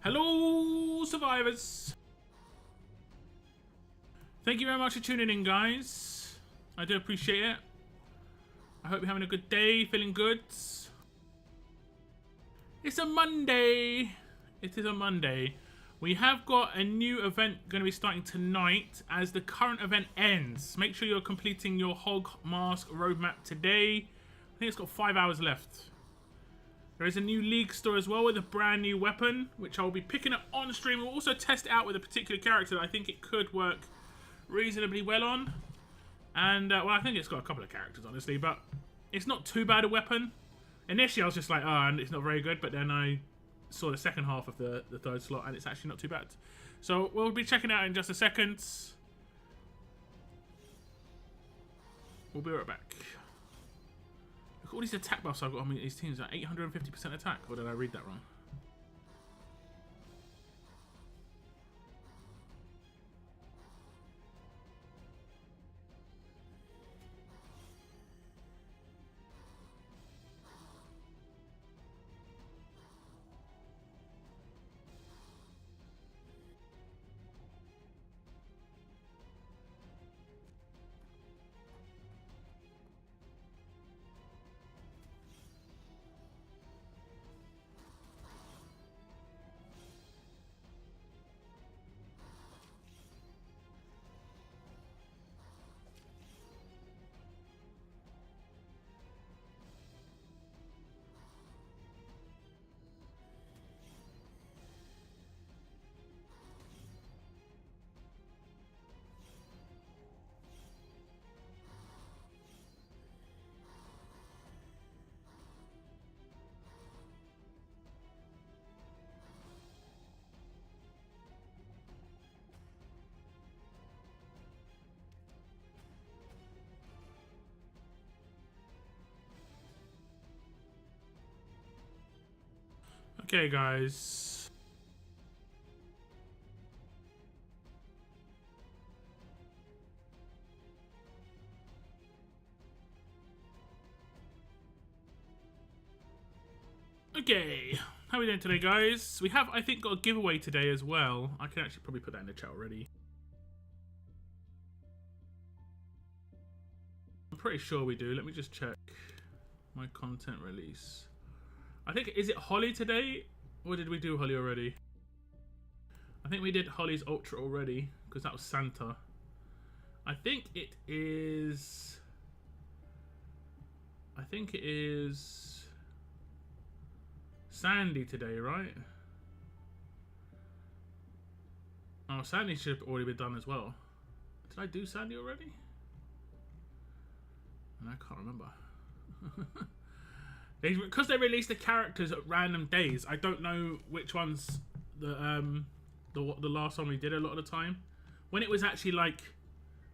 Hello, survivors. Thank you very much for tuning in, guys. I do appreciate it. I hope you're having a good day, feeling good. It's a Monday. It is a Monday. We have got a new event going to be starting tonight as the current event ends. Make sure you're completing your Hog Mask roadmap today. I think it's got 5 hours left. There is a new League store as well with a brand new weapon, which I'll be picking up on stream. We'll also test it out with a particular character that I think it could work reasonably well on. And, well, I think it's got a couple of characters, honestly, but it's not too bad a weapon. Initially, I was just like, oh, it's not very good, but then I saw the second half of the third slot, and it's actually not too bad. So, we'll be checking it out in just a second. We'll be right back. Look at all these attack buffs I've got on these teams. Like 850% attack. Or did I read that wrong? Okay, guys. Okay, how are we doing today, guys? We have, I think, got a giveaway today as well. I can actually probably put that in the chat already. I'm pretty sure we do. Let me just check my content release. I think, is it Holly today? Or did we do Holly already? I think we did Holly's Ultra already, because that was Santa. I think it is... Sandy today, right? Oh, Sandy should have already been done as well. Did I do Sandy already? And I can't remember. Because they released the characters at random days, I don't know which one's the last one we did a lot of the time. When it was actually like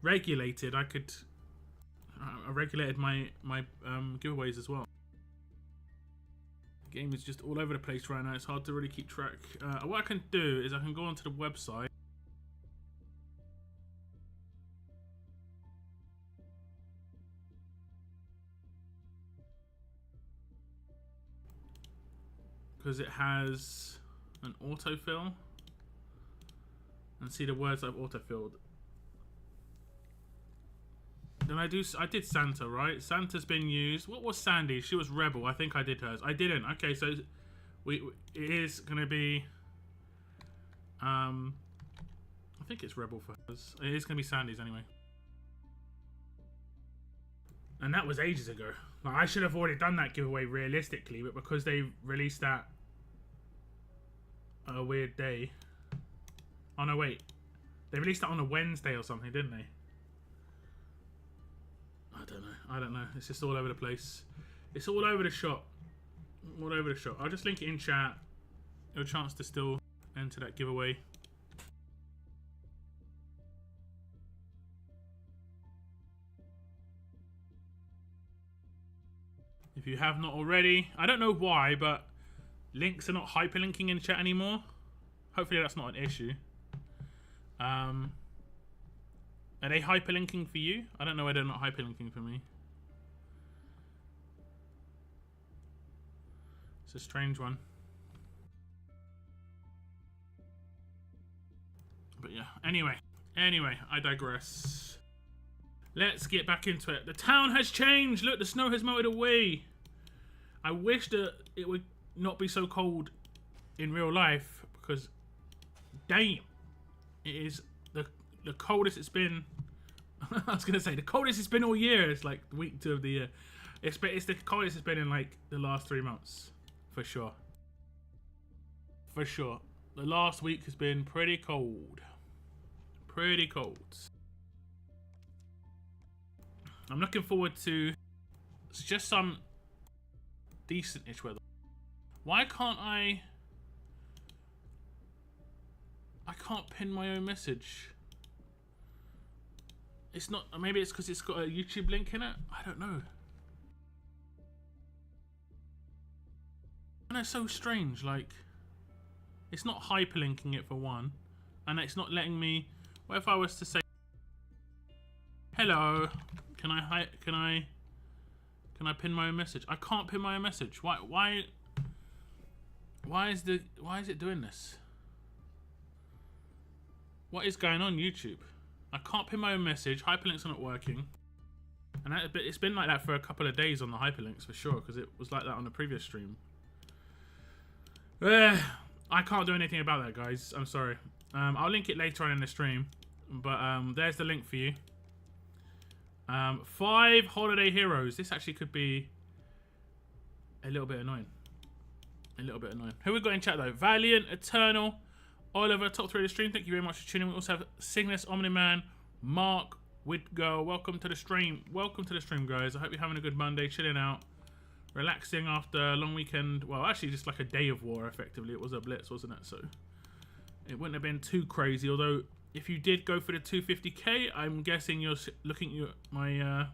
regulated, I regulated my giveaways as well. The game is just all over the place right now. It's hard to really keep track. What I can do is I can go onto the website. Because it has an autofill. And see the words I've autofilled. Then I did Santa, right? Santa's been used. What was Sandy? She was Rebel. I think I did hers. I didn't. Okay, so it is gonna be I think it's Rebel for hers. It is gonna be Sandy's anyway. And that was ages ago. Like, I should have already done that giveaway realistically, but because they released that a weird day. Oh no, wait. They released that on a Wednesday or something, didn't they? I don't know. It's just all over the place. It's all over the shop. All over the shop. I'll just link it in chat. Your chance to still enter that giveaway. If you have not already. I don't know why, but links are not hyperlinking in chat anymore. Hopefully that's not an issue. Are they hyperlinking for you? I don't know why they're not hyperlinking for me. It's a strange one. yeah. Anyway, I digress. Let's get back into it. The town has changed. Look, the snow has melted away. I wish that it would not be so cold in real life, because damn, it is the coldest it's been. I was gonna say the coldest it's been all year. It's like week 2 of the year. It's the coldest it's been in like the last 3 months, for sure. For sure, the last week has been pretty cold. Pretty cold. I'm looking forward to just some decent-ish weather. Why can't I can't pin my own message. It's not, maybe it's because it's got a YouTube link in it? I don't know. And it's so strange, like, it's not hyperlinking it for one, and it's not letting me, what if I was to say, hello, can I pin my own message? I can't pin my own message. Why is it doing this? What is going on, YouTube? I can't pin my own message. Hyperlinks are not working, and it's been like that for a couple of days on the hyperlinks for sure, because it was like that on the previous stream. I can't do anything about that, guys. I'm sorry. I'll link it later on in the stream, but there's the link for you. 5 holiday heroes. This actually could be a little bit annoying. A little bit annoying. Who we got in chat though? Valiant, Eternal, Oliver, top 3 of the stream. Thank you very much for tuning in. We also have Cygnus, Omni-Man, Mark, Widgirl. Welcome to the stream. Welcome to the stream, guys. I hope you're having a good Monday, chilling out, relaxing after a long weekend. Well, actually just like a day of war, effectively. It was a blitz, wasn't it? So it wouldn't have been too crazy, although if you did go for the 250k, I'm guessing you're looking at my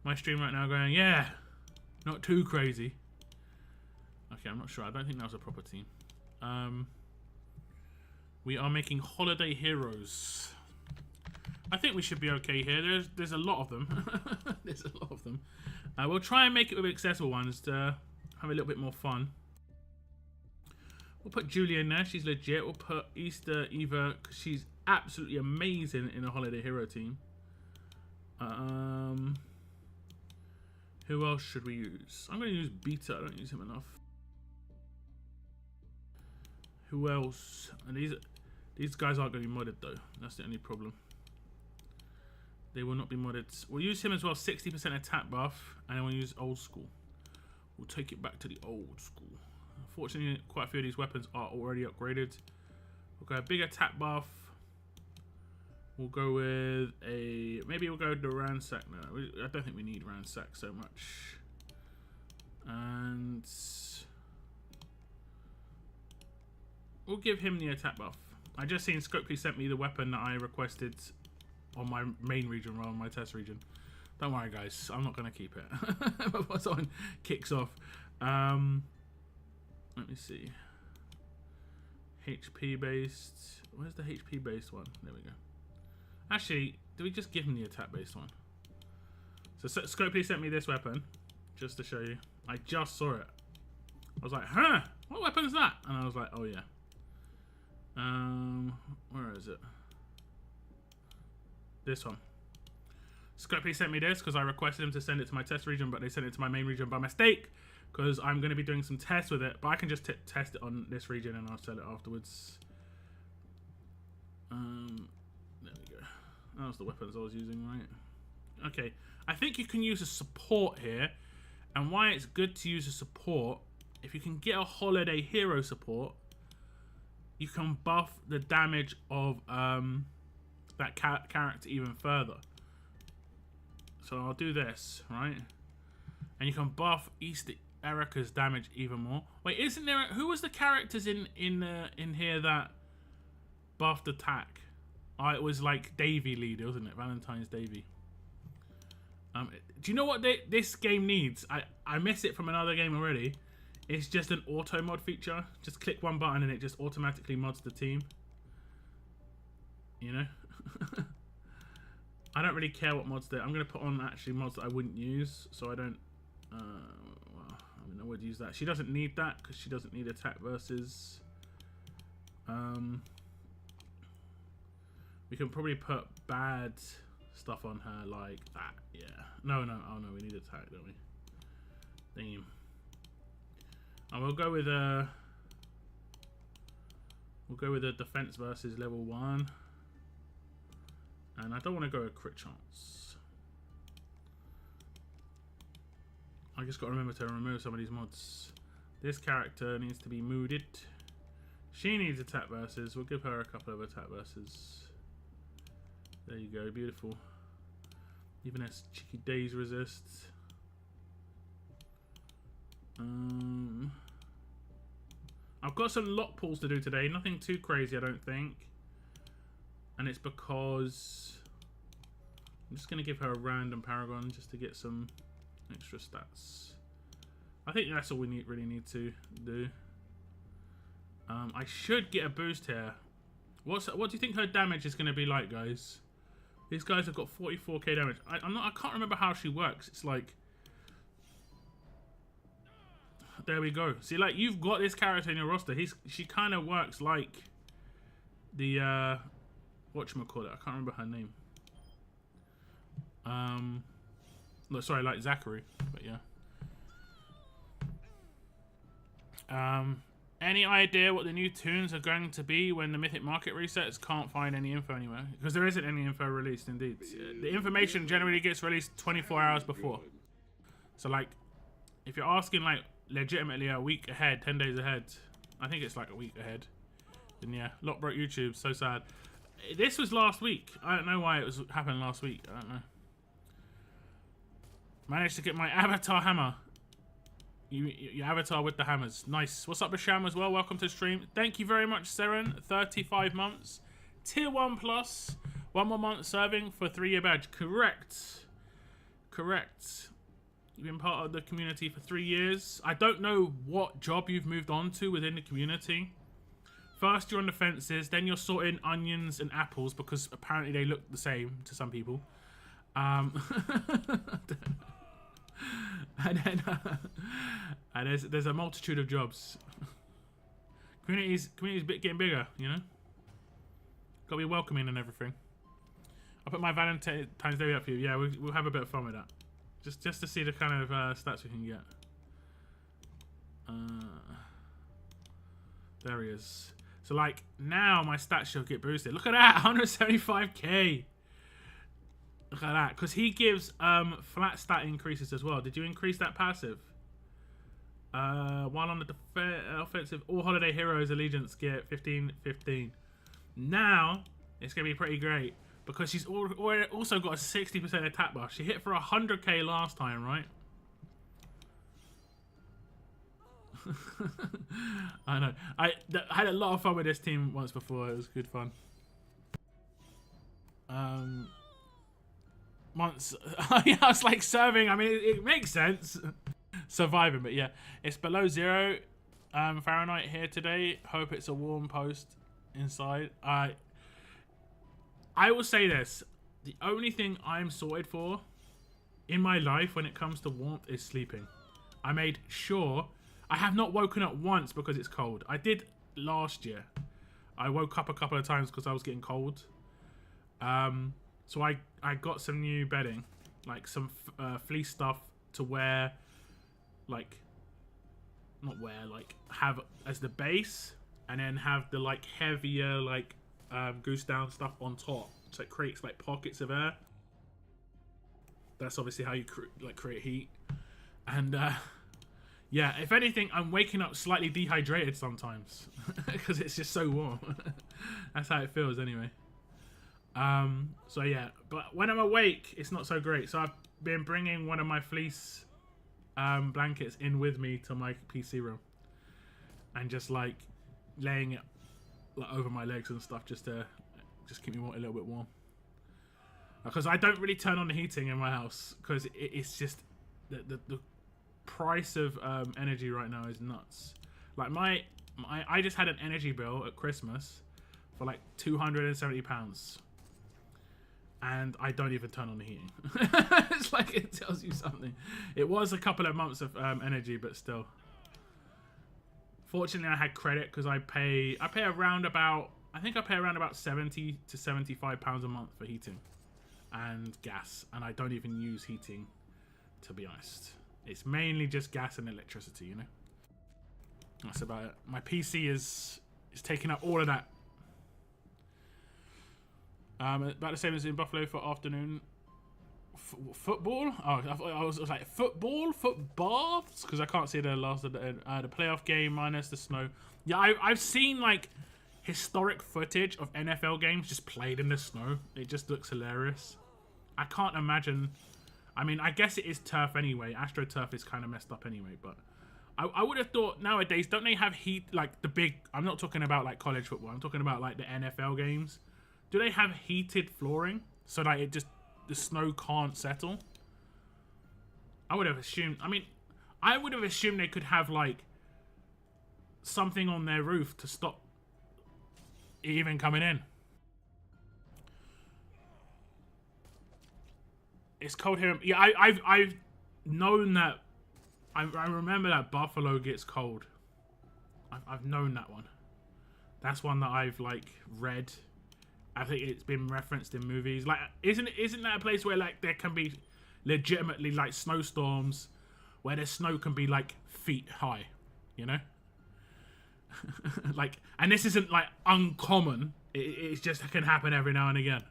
my stream right now going, yeah, not too crazy. Okay, I'm not sure. I don't think that was a proper team. We are making holiday heroes. I think we should be okay here. There's a lot of them. There's a lot of them. We'll try and make it with accessible ones to have a little bit more fun. We'll put Julia in there. She's legit. We'll put Easter Eva, because she's absolutely amazing in a holiday hero team. Who else should we use? I'm going to use Beta. I don't use him enough. Who else? And these guys aren't going to be modded though. That's the only problem. They will not be modded. We'll use him as well. 60% attack buff, and then we'll use old school. We'll take it back to the old school. Unfortunately, quite a few of these weapons are already upgraded. We'll go a big attack buff. We'll go with a, maybe we'll go with the ransack now. I don't think we need ransack so much. And we'll give him the attack buff. I just seen Scopely sent me the weapon that I requested on my main region rather than my test region. Don't worry, guys. I'm not going to keep it. Before someone kicks off. Let me see. HP based. Where's the HP based one? There we go. Actually, did we just give him the attack based one? So Scopely sent me this weapon just to show you. I just saw it. I was like, huh? What weapon is that? And I was like, oh yeah. Where is it? This one. Scopely sent me this because I requested him to send it to my test region, but they sent it to my main region by mistake because I'm going to be doing some tests with it. But I can just test it on this region and I'll sell it afterwards. There we go. That was the weapons I was using, right? Okay. I think you can use a support here. And why it's good to use a support, if you can get a holiday hero support, you can buff the damage of that character even further. So I'll do this, right? And you can buff Easter Erica's damage even more. Wait, isn't there? Who was the characters in here that buffed attack? It was like Davy leader, wasn't it? Valentine's Davy. Do you know what this game needs? I miss it from another game already. It's just an auto mod feature. Just click one button and it just automatically mods the team. You know? I don't really care what mods I'm going to put on actually mods that I wouldn't use. So I don't... well, I mean, I would use that. She doesn't need that because she doesn't need attack versus... We can probably put bad stuff on her like that. Yeah. No. Oh no, we need attack, don't we? Damn. And we'll go with a. We'll go with a defense versus level 1. And I don't want to go a crit chance. I just got to remember to remove some of these mods. This character needs to be mooded. She needs attack versus. We'll give her a couple of attack versus. There you go, beautiful. Even as cheeky days resists. I've got some lock pulls to do today. Nothing too crazy, I don't think. And it's because I'm just going to give her a random Paragon just to get some extra stats. I think that's all we really need to do. I should get a boost here. What do you think her damage is going to be like, guys? These guys have got 44k damage. I can't remember how she works. It's like, there we go. See, like, you've got this character in your roster. She kind of works like the whatchamacallit. I can't remember her name. No, sorry, like Zachary. But yeah. Any idea what the new tunes are going to be when the Mythic Market resets? Can't find any info anywhere. Because there isn't any info released, indeed. The information generally gets released 24 hours before. So, like, if you're asking, like, legitimately a week ahead, 10 days ahead, I think it's like a week ahead, then yeah, lock broke YouTube, so sad. This was last week. I don't know why it was happening last week. I don't know. Managed to get my avatar hammer. Your avatar with the hammers. Nice. What's up, Basham, as well? Welcome to the stream. Thank you very much, Seren. 35 months. Tier 1 plus. 1 more month serving for 3-year badge. Correct. Correct. You've been part of the community for 3 years. I don't know what job you've moved on to within the community. First, you're on the fences. Then you're sorting onions and apples because apparently they look the same to some people. And then and there's a multitude of jobs. Community's getting bigger, you know. Got to be welcoming and everything. I'll put my Valentine's Day up for you. Yeah, we'll have a bit of fun with that. Just to see the kind of stats we can get. There he is. So like now my stats should get boosted. Look at that, 175k. Look at that, because he gives flat stat increases as well. Did you increase that passive? While on the offensive, all holiday heroes allegiance get 15-15. Now it's gonna be pretty great because she's also got a 60% attack buff. She hit for 100k last time, right? I know. I had a lot of fun with this team once before. It was good fun. Once yeah, I was like serving. I mean, it makes sense. Surviving, but yeah, it's below 0 Fahrenheit here today. Hope it's a warm post inside. I will say this: the only thing I'm sorted for in my life when it comes to warmth is sleeping. I made sure I have not woken up once because it's cold. I did last year. I woke up a couple of times because I was getting cold. So I got some new bedding, like some fleece stuff to wear, like, not wear, like have as the base, and then have the like heavier like goose down stuff on top, so it creates like pockets of air. That's obviously how you create heat. And yeah, if anything, I'm waking up slightly dehydrated sometimes because it's just so warm. That's how it feels anyway. So yeah, but when I'm awake, it's not so great. So I've been bringing one of my fleece blankets in with me to my PC room, and just like laying it like over my legs and stuff, just to keep me a little bit warm. Because I don't really turn on the heating in my house because it's just the price of energy right now is nuts. Like I just had an energy bill at Christmas for like £270. And I don't even turn on the heating. It's like it tells you something. It was a couple of months of energy, but still. Fortunately, I had credit because I pay around about I think I pay around about 70 to 75 pounds a month for heating and gas, and I don't even use heating, to be honest. It's mainly just gas and electricity, you know. That's about it. My PC is taking up all of that. About the same as in Buffalo for afternoon football. Oh, I was like football because I can't see the last of the playoff game minus the snow. Yeah, I've seen like historic footage of NFL games just played in the snow. It just looks hilarious. I can't imagine. I mean, I guess it is turf anyway. AstroTurf is kind of messed up anyway, but I would have thought nowadays, don't they have heat, like the big, I'm not talking about like college football, I'm talking about like the NFL games. Do they have heated flooring so that the snow can't settle? I would have assumed, I would have assumed they could have like something on their roof to stop it even coming in. It's cold here. Yeah, I've known that. I remember that Buffalo gets cold. I've known that one. That's one that I've like read. I think it's been referenced in movies. Like, isn't that a place where like there can be legitimately like snowstorms, where the snow can be like feet high, you know? Like, and this isn't like uncommon. It's just can happen every now and again.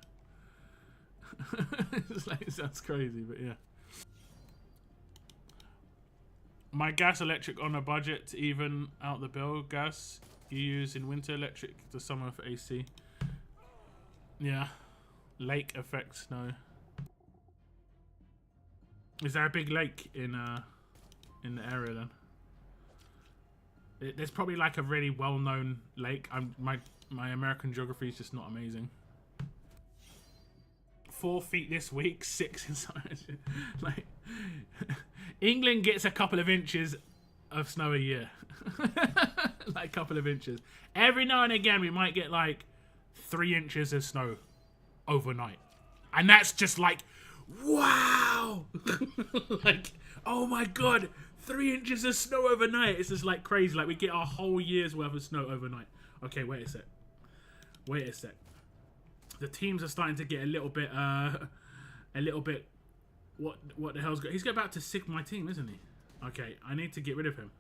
It's like, it sounds crazy, but yeah. My gas electric on a budget to even out the bill. Gas you use in winter, electric to summer for AC. Yeah. Lake effect snow. Is there a big lake in the area then? There's probably like a really well-known lake. My American geography is just not amazing. 4 feet this week, 6 inside. Like, England gets a couple of inches of snow a year. Like a couple of inches. Every now and again, we might get like 3 inches of snow overnight. And that's just like, wow! Like, oh my god, 3 inches of snow overnight. It's just like crazy. Like, we get our whole year's worth of snow overnight. Okay, wait a sec. Wait a sec. The teams are starting to get a little bit, what the hell's going on? He's about to sick my team, isn't he? Okay, I need to get rid of him.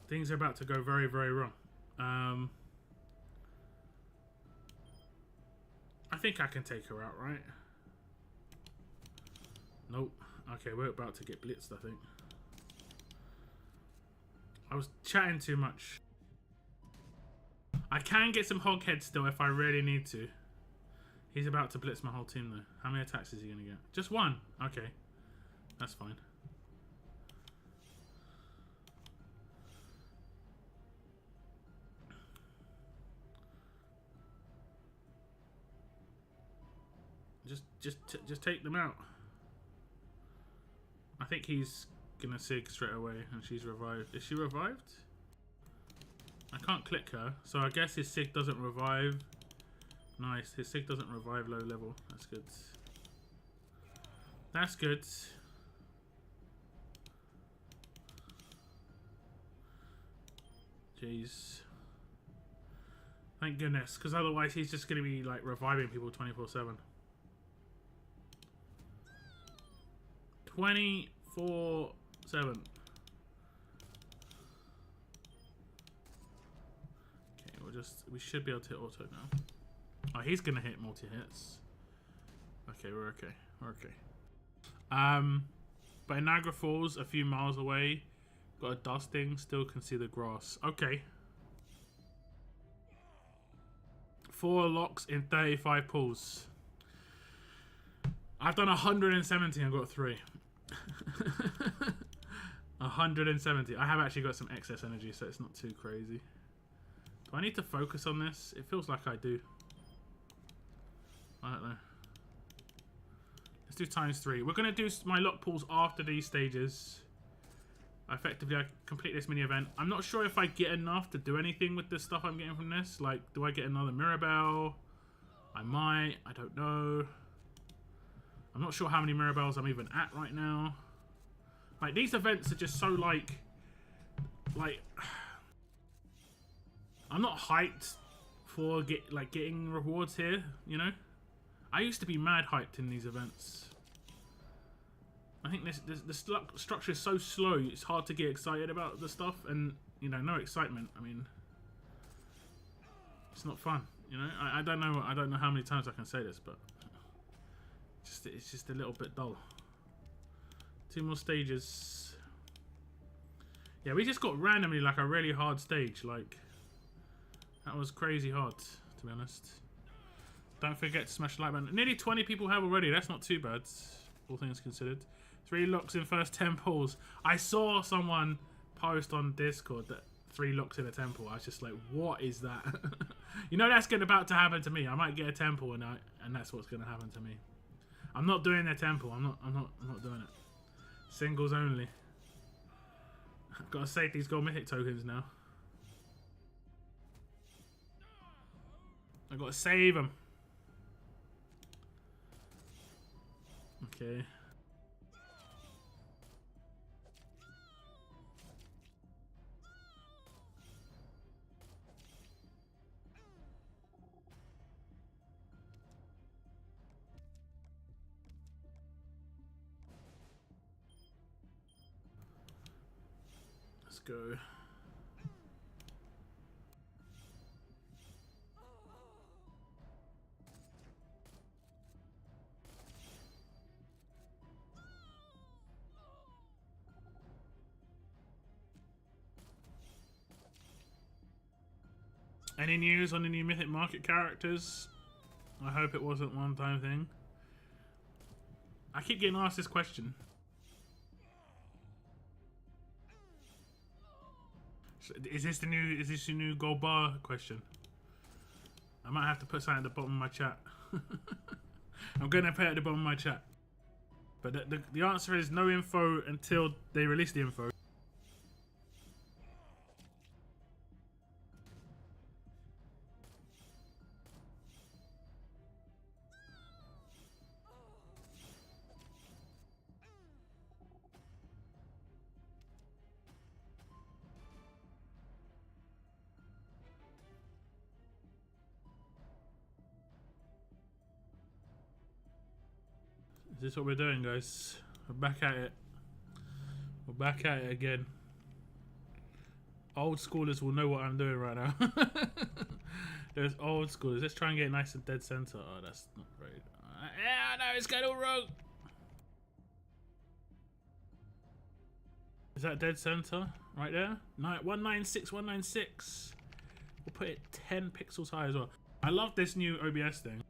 Things are about to go very, very wrong. I think I can take her out, right? Nope. Okay, we're about to get blitzed, I think. I was chatting too much. I can get some hogheads still if I really need to. He's about to blitz my whole team though. How many attacks is he going to get? Just 1. Okay. That's fine. Just take them out. I think he's going to sig straight away and she's revived. Is she revived? I can't click her, so I guess his sig doesn't revive. Nice, his sig doesn't revive low level. That's good. That's good. Jeez. Thank goodness, because otherwise he's just going to be like reviving people 24/7. 24/7. We should be able to hit auto now. Oh, he's gonna hit multi-hits. Okay, we're okay. We're okay. But in Niagara Falls, a few miles away, got a dusting, still can see the grass. Okay. 4 locks in 35 pulls. I've done 170 and got 3. 170. I have actually got some excess energy, so it's not too crazy. Do I need to focus on this? It feels like I do. I don't know. Let's do ×3. We're going to do my lock pulls after these stages. Effectively, I complete this mini event. I'm not sure if I get enough to do anything with the stuff I'm getting from this. Like, do I get another Mirabelle? I might. I don't know. I'm not sure how many Mirabelles I'm even at right now. Like, these events are just so, like... I'm not hyped for getting rewards here, you know? I used to be mad hyped in these events. I think the structure is so slow, it's hard to get excited about the stuff, and, you know, no excitement. I mean, it's not fun, you know? I don't know how many times I can say this, but it's just a little bit dull. 2 more stages. Yeah, we just got randomly like a really hard stage. Like, that was crazy hard, to be honest. Don't forget to smash the like button. Nearly 20 people have already. That's not too bad, all things considered. 3 locks in first temples. I saw someone post on Discord that 3 locks in a temple. I was just like, what is that? You know that's about to happen to me. I might get a temple and that's what's going to happen to me. I'm not doing a temple. I'm not doing it. Singles only. I've got to save these gold mythic tokens now. I've got to save them. Okay. Let's go. Any news on the new Mythic Market characters? I hope it wasn't a one-time thing. I keep getting asked this question. Is this your new gold bar question? I might have to put something at the bottom of my chat. I'm gonna put it at the bottom of my chat. But the answer is no info until they release the info. Is this what we're doing, guys? We're back at it. We're back at it again. Old schoolers will know what I'm doing right now. There's old schoolers. Let's try and get nice and dead center. Oh, that's not great. Yeah, no, it's going all wrong. Is that dead center right there? 196, 196. We'll put it 10 pixels high as well. I love this new OBS thing.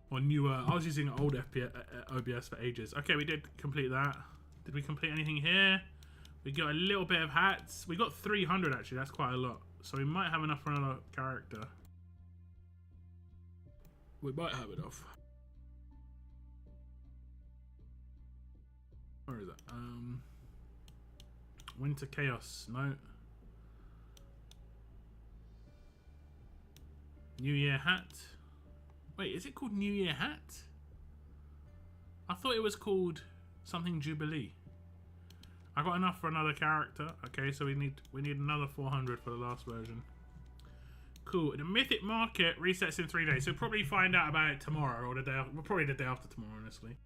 Or newer. I was using old OBS for ages. Okay, we did complete that. Did we complete anything here? We got a little bit of hats. We got 300 actually. That's quite a lot. So we might have enough for another character. We might have enough. Where is that? Winter Chaos. No. New Year hat. Wait, is it called New Year hat? I thought it was called something Jubilee. I got enough for another character. Okay, so we need another 400 for the last version. Cool. The Mythic Market resets in 3 days, so we'll probably find out about it tomorrow or the day after. Well, probably the day after tomorrow, honestly.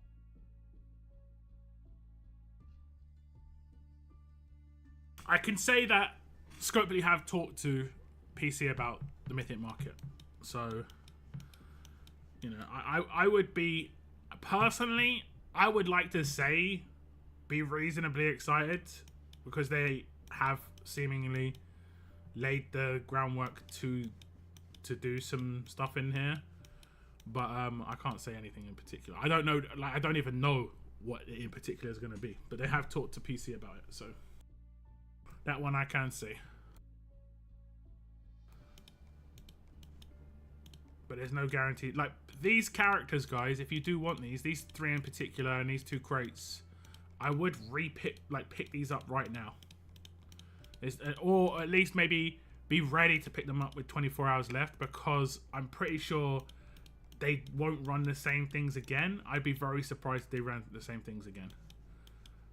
I can say that Scopely have talked to PC about the Mythic Market, so. You know, I would be, personally, I would like to say, be reasonably excited because they have seemingly laid the groundwork to do some stuff in here. But I can't say anything in particular. I don't know, like I don't even know what it in particular is going to be. But they have talked to PC about it, so that one I can say. But there's no guarantee. Like, these characters, guys, if you do want these 3 in particular and these 2 crates, I would pick these up right now. Or at least maybe be ready to pick them up with 24 hours left, because I'm pretty sure they won't run the same things again. I'd be very surprised if they ran the same things again.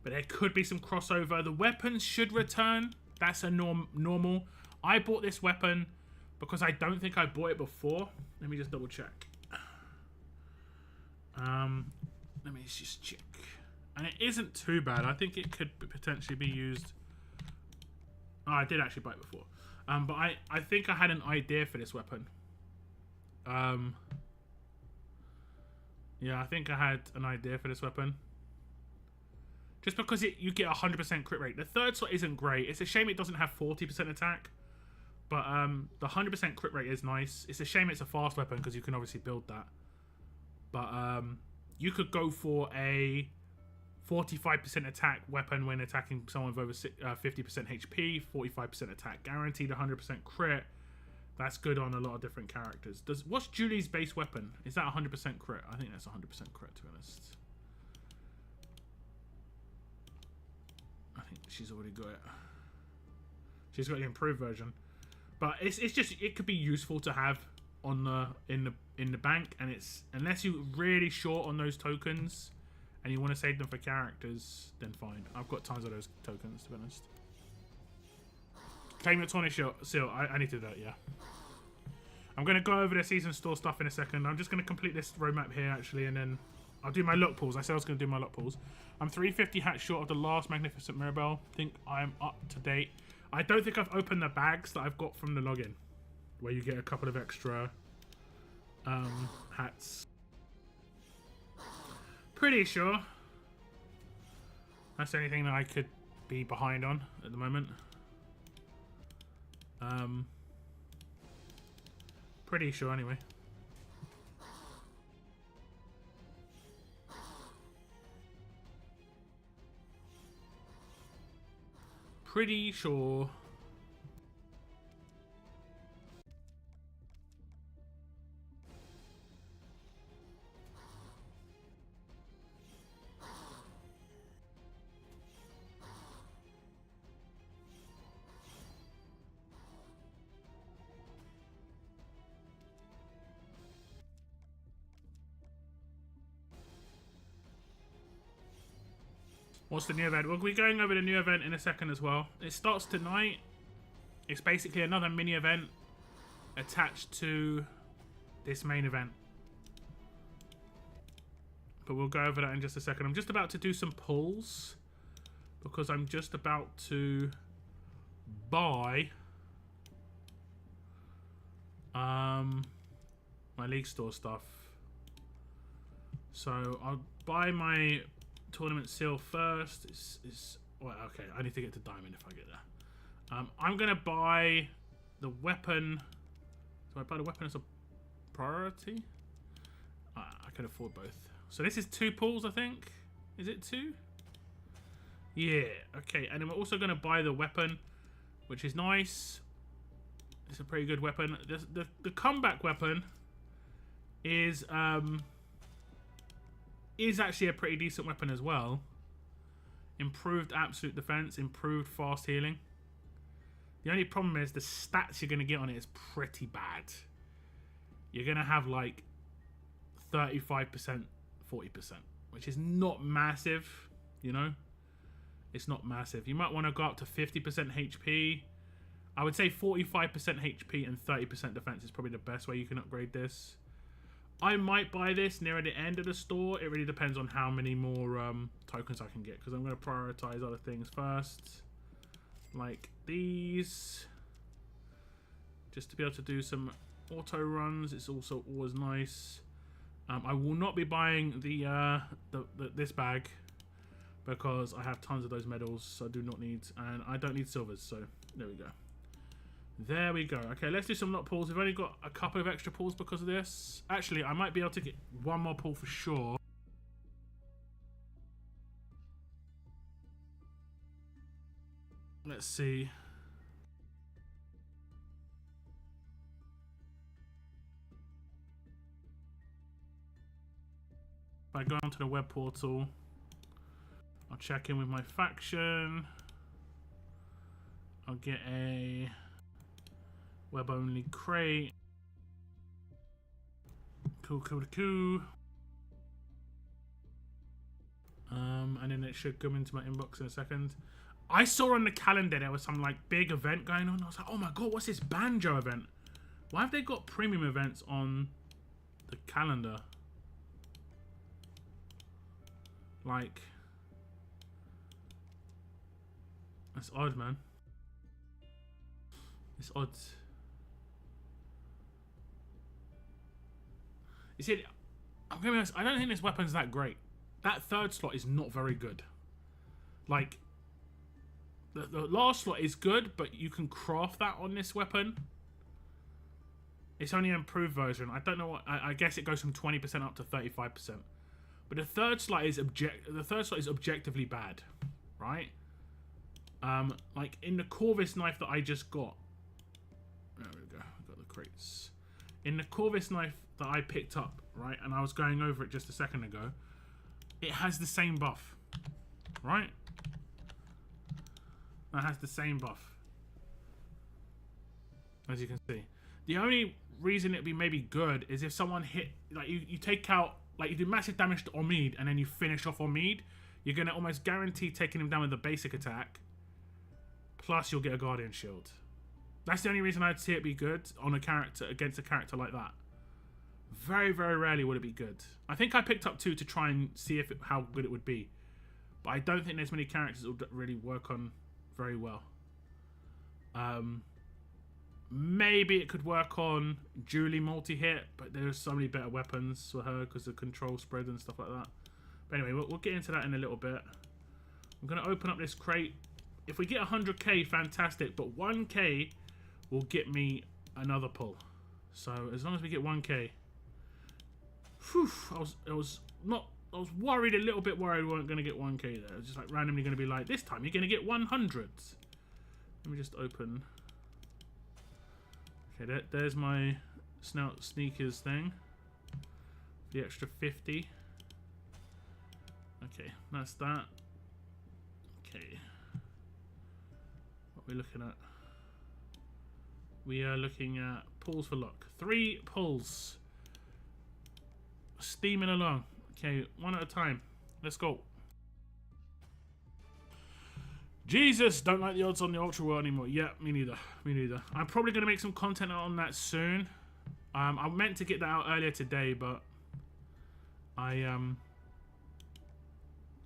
But there could be some crossover. The weapons should return. That's a normal. I bought this weapon because I don't think I bought it before. Let me just double check. Let me just check. And it isn't too bad. I think it could potentially be used. Oh, I did actually buy it before. But I think I had an idea for this weapon. Yeah, I think I had an idea for this weapon. Just because you get 100% crit rate. The third slot isn't great. It's a shame it doesn't have 40% attack. But the 100% crit rate is nice. It's a shame it's a fast weapon because you can obviously build that. But you could go for a 45% attack weapon when attacking someone with over 50% HP, 45% attack guaranteed, 100% crit. That's good on a lot of different characters. What's Julie's base weapon? Is that 100% crit? I think that's 100% crit, to be honest. I think she's already got it. She's got the improved version. But it's just, it could be useful to have on the in the bank, and it's, unless you're really short on those tokens and you want to save them for characters, then fine. I've got tons of those tokens, to be honest. Claim your tonic seal. I need to do that, yeah. I'm going to go over the season store stuff in a second. I'm just going to complete this roadmap here, actually, and then I'll do my luck pulls. I said I was going to do my luck pulls. I'm 350 hats short of the last Magnificent Mirabelle. I think I'm up to date. I don't think I've opened the bags that I've got from the login, where you get a couple of extra hats. Pretty sure that's the only thing that I could be behind on at the moment. Pretty sure anyway. Pretty sure. What's the new event? We'll be going over the new event in a second as well. It starts tonight. It's basically another mini event attached to this main event. But we'll go over that in just a second. I'm just about to do some pulls because I'm just about to buy my League Store stuff. So I'll buy my tournament seal first. Well, okay, I need to get to diamond if I get there. I'm gonna buy the weapon. Do I buy the weapon as a priority? I can afford both. So this is 2 pulls, I think. Is it 2? Yeah. Okay, and then we're also gonna buy the weapon, which is nice. It's a pretty good weapon. The comeback weapon is actually a pretty decent weapon as well. Improved absolute defense, improved fast healing. The only problem is the stats you're going to get on it is pretty bad. You're going to have like 35%, 40%, which is not massive, you know? It's not massive. You might want to go up to 50% HP. I would say 45% HP and 30% defense is probably the best way you can upgrade this. I might buy this near the end of the store. It really depends on how many more tokens I can get, because I'm going to prioritize other things first, like these, just to be able to do some auto runs. It's also always nice. I will not be buying this bag because I have tons of those medals, so I do not need, and I don't need silvers. So there we go. There we go. Okay, let's do some lot pulls. We've only got a couple of extra pulls because of this. Actually, I might be able to get one more pull for sure. Let's see. If I go onto the web portal, I'll check in with my faction. I'll get a web only crate. Cool. And then it should come into my inbox in a second. I saw on the calendar there was some like big event going on. I was like, oh my god, what's this banjo event? Why have they got premium events on the calendar? Like, that's odd, man. It's odd. You see, I'm gonna be honest, I don't think this weapon's that great. That third slot is not very good. Like, the last slot is good, but you can craft that on this weapon. It's only an improved version. I don't know what. I guess it goes from 20% up to 35%. But the third slot is objectively bad, right? Like in the Corvus knife that I just got. There we go. I got the crates. In the Corvus knife that I picked up, right, and I was going over it just a second ago. It has the same buff, right? It has the same buff, as you can see. The only reason it'd be maybe good is if someone hit, like you take out, like you do massive damage to Omid and then you finish off Omid, you're gonna almost guarantee taking him down with the basic attack. Plus you'll get a Guardian Shield. That's the only reason I'd see it be good on a character, against a character like that. Very, very rarely would it be good. I think I picked up 2 to try and see if how good it would be. But I don't think there's many characters that will really work on very well. Maybe it could work on Julie multi-hit, but there's so many better weapons for her because of control spread and stuff like that. But anyway, we'll get into that in a little bit. I'm going to open up this crate. If we get 100k, fantastic. But 1k will get me another pull. So as long as we get 1k. Whew, I was worried, a little bit worried we weren't going to get 1k there. I was just like randomly going to be like, this time you're going to get 100. Let me just open. Okay, there's my Snout Sneakers thing. The extra 50. Okay, that's that. Okay. What are we looking at? We are looking at pulls for luck. 3 pulls. Steaming along. Okay, one at a time. Let's go. Jesus, don't like the odds on the Ultra World anymore. Yeah, me neither. Me neither. I'm probably going to make some content on that soon. I meant to get that out earlier today, but I don't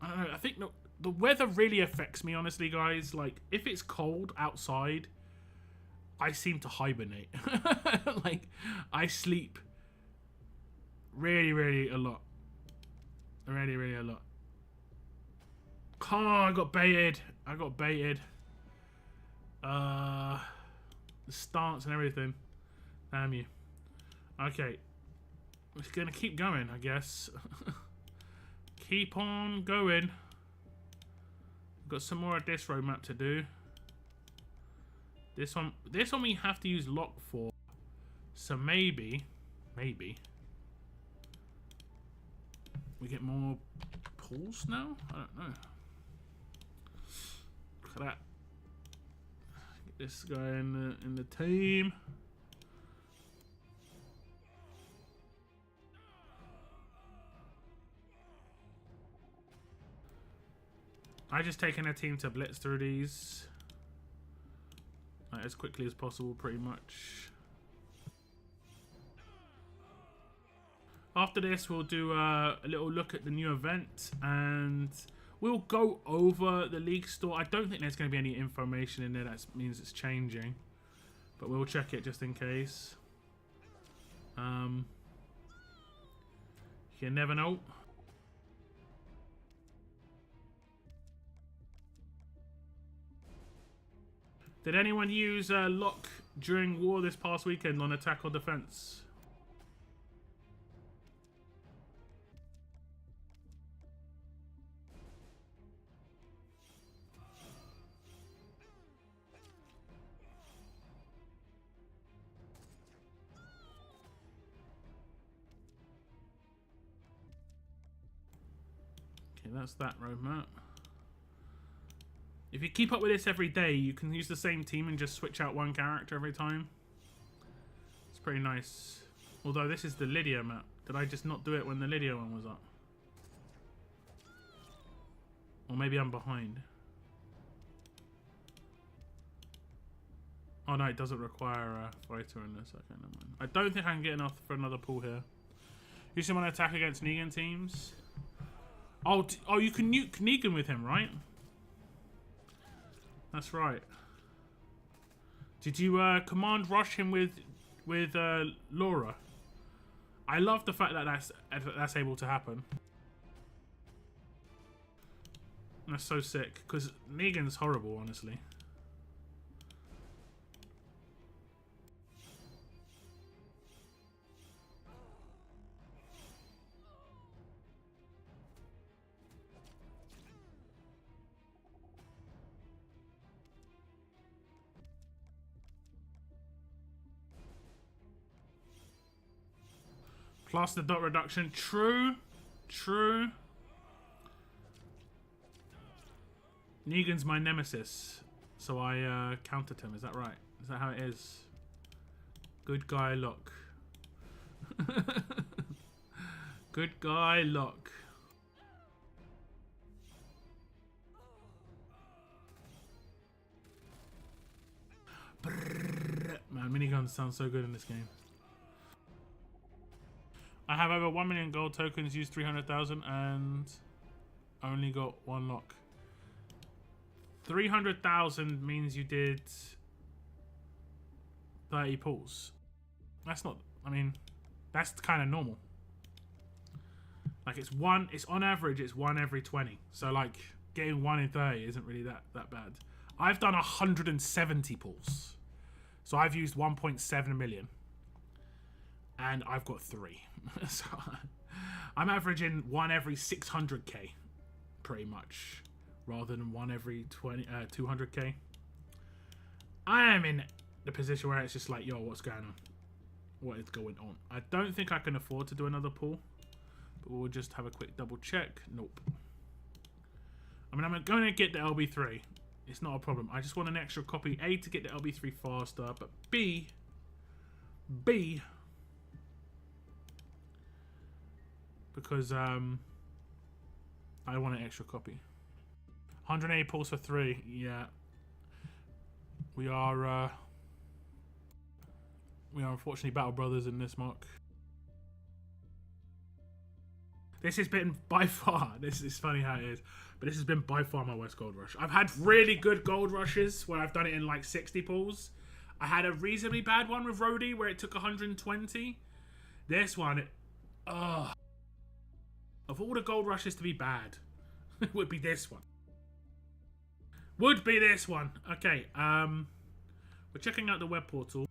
know. I think the weather really affects me, honestly, guys. Like, if it's cold outside, I seem to hibernate. Like, I sleep really, really a lot. Really, really a lot. Oh, I got baited. I got baited. The stance and everything. Damn you. Okay. We're just gonna keep going, I guess. Keep on going. Got some more of this roadmap to do. This one we have to use lock for. So maybe we get more pulls now? I don't know. Look at that. Get this guy in the team. I just taken a team to blitz through these as quickly as possible, pretty much. After this, we'll do a little look at the new event, and we'll go over the League Store. I don't think there's going to be any information in there that means it's changing, but we'll check it just in case. You never know. Did anyone use lock during war this past weekend on attack or defense? Okay, that's that roadmap. If you keep up with this every day, you can use the same team and just switch out one character every time. It's pretty nice. Although this is the Lydia map. Did I just not do it when the Lydia one was up? Or maybe I'm behind. Oh no, it doesn't require a fighter in this. Okay, never mind. I don't think I can get enough for another pull here. You still want to attack against Negan teams? Oh, you can nuke Negan with him, right? That's right. Did you command rush him with Laura? I love the fact that that's able to happen. That's so sick, because Negan's horrible, honestly. Plus the dot reduction. True. True. Negan's my nemesis, so I countered him. Is that right? Is that how it is? Good guy luck. Good guy luck. Man, miniguns sound so good in this game. I have over 1 million gold tokens, used 300,000 and only got one lock. 300,000 means you did 30 pulls. That's not, I mean, that's kind of normal. Like it's on average, it's 1 every 20. So like getting 1 in 30 isn't really that bad. I've done 170 pulls. So I've used 1.7 million. And I've got 3. So I'm averaging 1 every 600k, pretty much, rather than 1 every 200k. I am in the position where it's just like, yo, what's going on? What is going on? I don't think I can afford to do another pull, but we'll just have a quick double check. Nope. I mean, I'm going to get the LB3. It's not a problem. I just want an extra copy, A, to get the LB3 faster, but B, because I want an extra copy. 180 pulls for 3. Yeah, we are unfortunately battle brothers in this, Mark. This has been by far. This is funny how it is, but this has been by far my worst gold rush. I've had really good gold rushes where I've done it in like 60 pulls. I had a reasonably bad one with Rhodey where it took 120. This one, of all the gold rushes to be bad, it would be this one. Would be this one. Okay, we're checking out the web portal.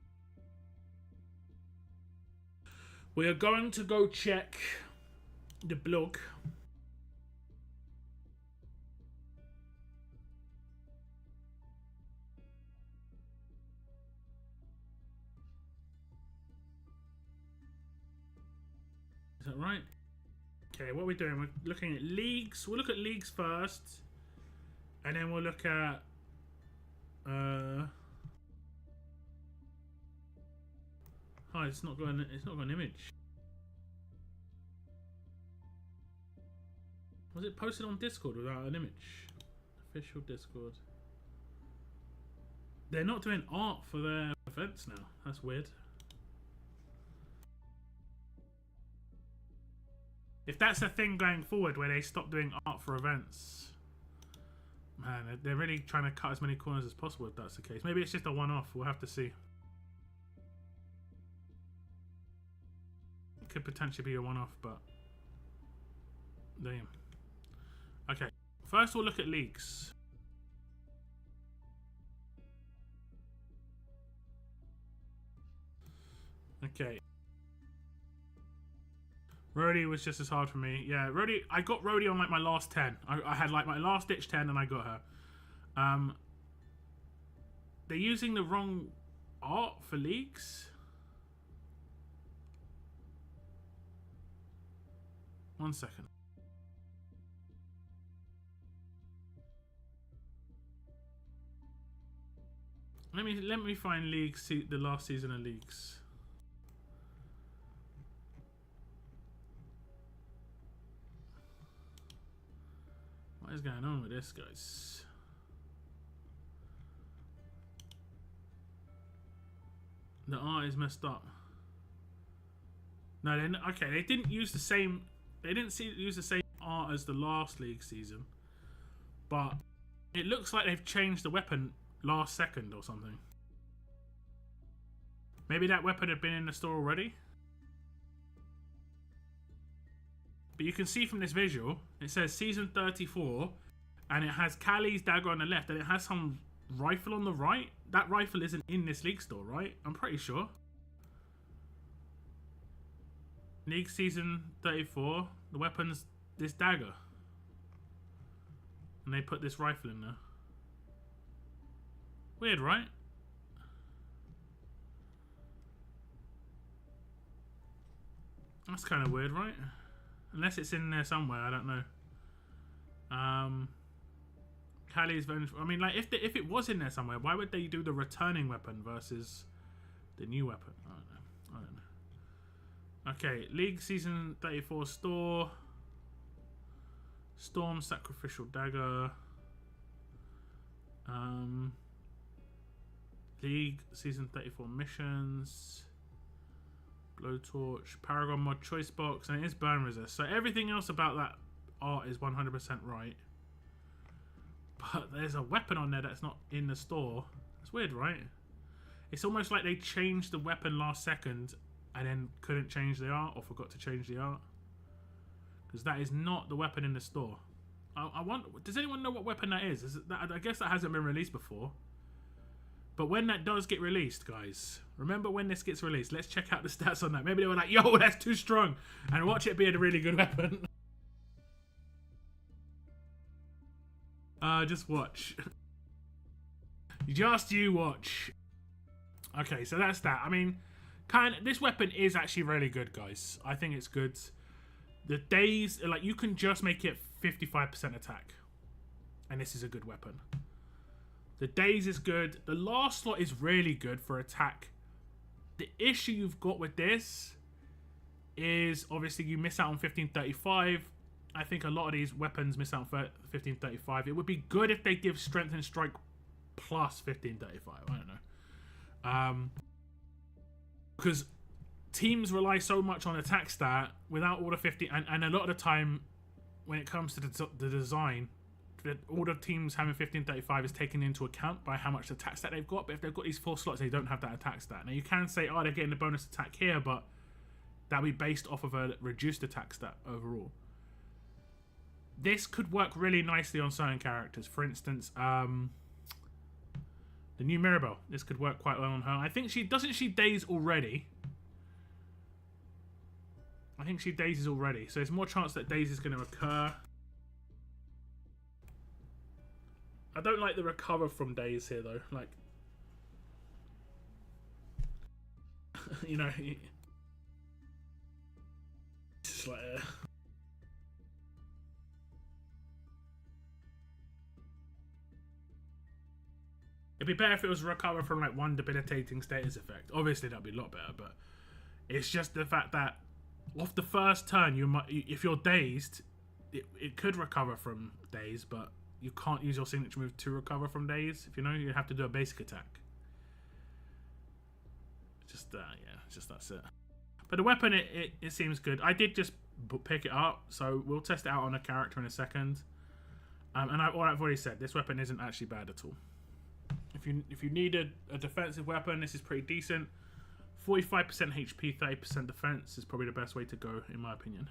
We are going to go check the blog. Is that right? Okay, what are we doing? We're looking at leagues. We'll look at leagues first, and then we'll look at oh, it's not got an image. Was it posted on Discord without an image? Official Discord. They're not doing art for their events now. That's weird. If that's a thing going forward where they stop doing art for events, man, they're really trying to cut as many corners as possible if that's the case. Maybe it's just a one-off. We'll have to see. It could potentially be a one-off, but damn. Okay, first we'll look at leagues. Okay. Rhodey was just as hard for me. Yeah, Rhodey, I got Rhodey on like my last 10. I had like my last ditch 10 and I got her. They're using the wrong art for leagues. One second. Let me find leagues, the last season of leagues. What is going on with this, guys? The art is messed up. No, then okay. They didn't use the same. They didn't use the same art as the last league season, but it looks like they've changed the weapon last second or something. Maybe that weapon had been in the store already. But you can see from this visual, it says season 34, and it has Callie's dagger on the left, and it has some rifle on the right. That rifle isn't in this league store, right? I'm pretty sure. League season 34, the weapon's this dagger. And they put this rifle in there. Weird, right? That's kind of weird, right? Unless it's in there somewhere, I don't know. Callie's Venge. I mean, like, if it was in there somewhere, why would they do the returning weapon versus the new weapon? I don't know. I don't know. Okay, League Season 34 store. Storm Sacrificial Dagger. League Season 34 missions. Blowtorch, Paragon mod choice box, and it is burn resist. So everything else about that art is 100% right. But there's a weapon on there that's not in the store. It's weird, right? It's almost like they changed the weapon last second and then couldn't change the art or forgot to change the art. Because that is not the weapon in the store. I wonder, does anyone know what weapon that is? I guess that hasn't been released before. But when that does get released, guys, remember when this gets released, let's check out the stats on that. Maybe they were like, yo, that's too strong. And watch it be a really good weapon. Just watch. Just you watch. Okay, so that's that. I mean, this weapon is actually really good, guys. I think it's good. The days, like, you can just make it 55% attack. And this is a good weapon. The daze is good. The last slot is really good for attack. The issue you've got with this is obviously you miss out on 1535. I think a lot of these weapons miss out on 1535. It would be good if they give strength and strike plus 1535. I don't know. Because teams rely so much on attack stat without all the 50. And a lot of the time when it comes to the design, all the teams having 1535 is taken into account by how much attack stat they've got. But if they've got these 4 slots, they don't have that attack stat. Now you can say, oh, they're getting the bonus attack here, but that'll be based off of a reduced attack stat overall. This could work really nicely on certain characters. For instance, the new Mirabelle. This could work quite well on her. I think doesn't she daze already? I think she dazes already, so there's more chance that daze is going to occur. I don't like the recover from daze here though. Like, you know, it's like. It'd be better if it was recover from like 1 debilitating status effect. Obviously, that'd be a lot better, but it's just the fact that off the first turn, you might, if you're dazed, it could recover from daze, but you can't use your signature move to recover from daze. If you know, you have to do a basic attack. Just yeah, just that's it. But the weapon, it seems good. I did just pick it up, so we'll test it out on a character in a second. And what I've already said, this weapon isn't actually bad at all. If you need a defensive weapon, this is pretty decent. 45% HP, 30% defense is probably the best way to go, in my opinion.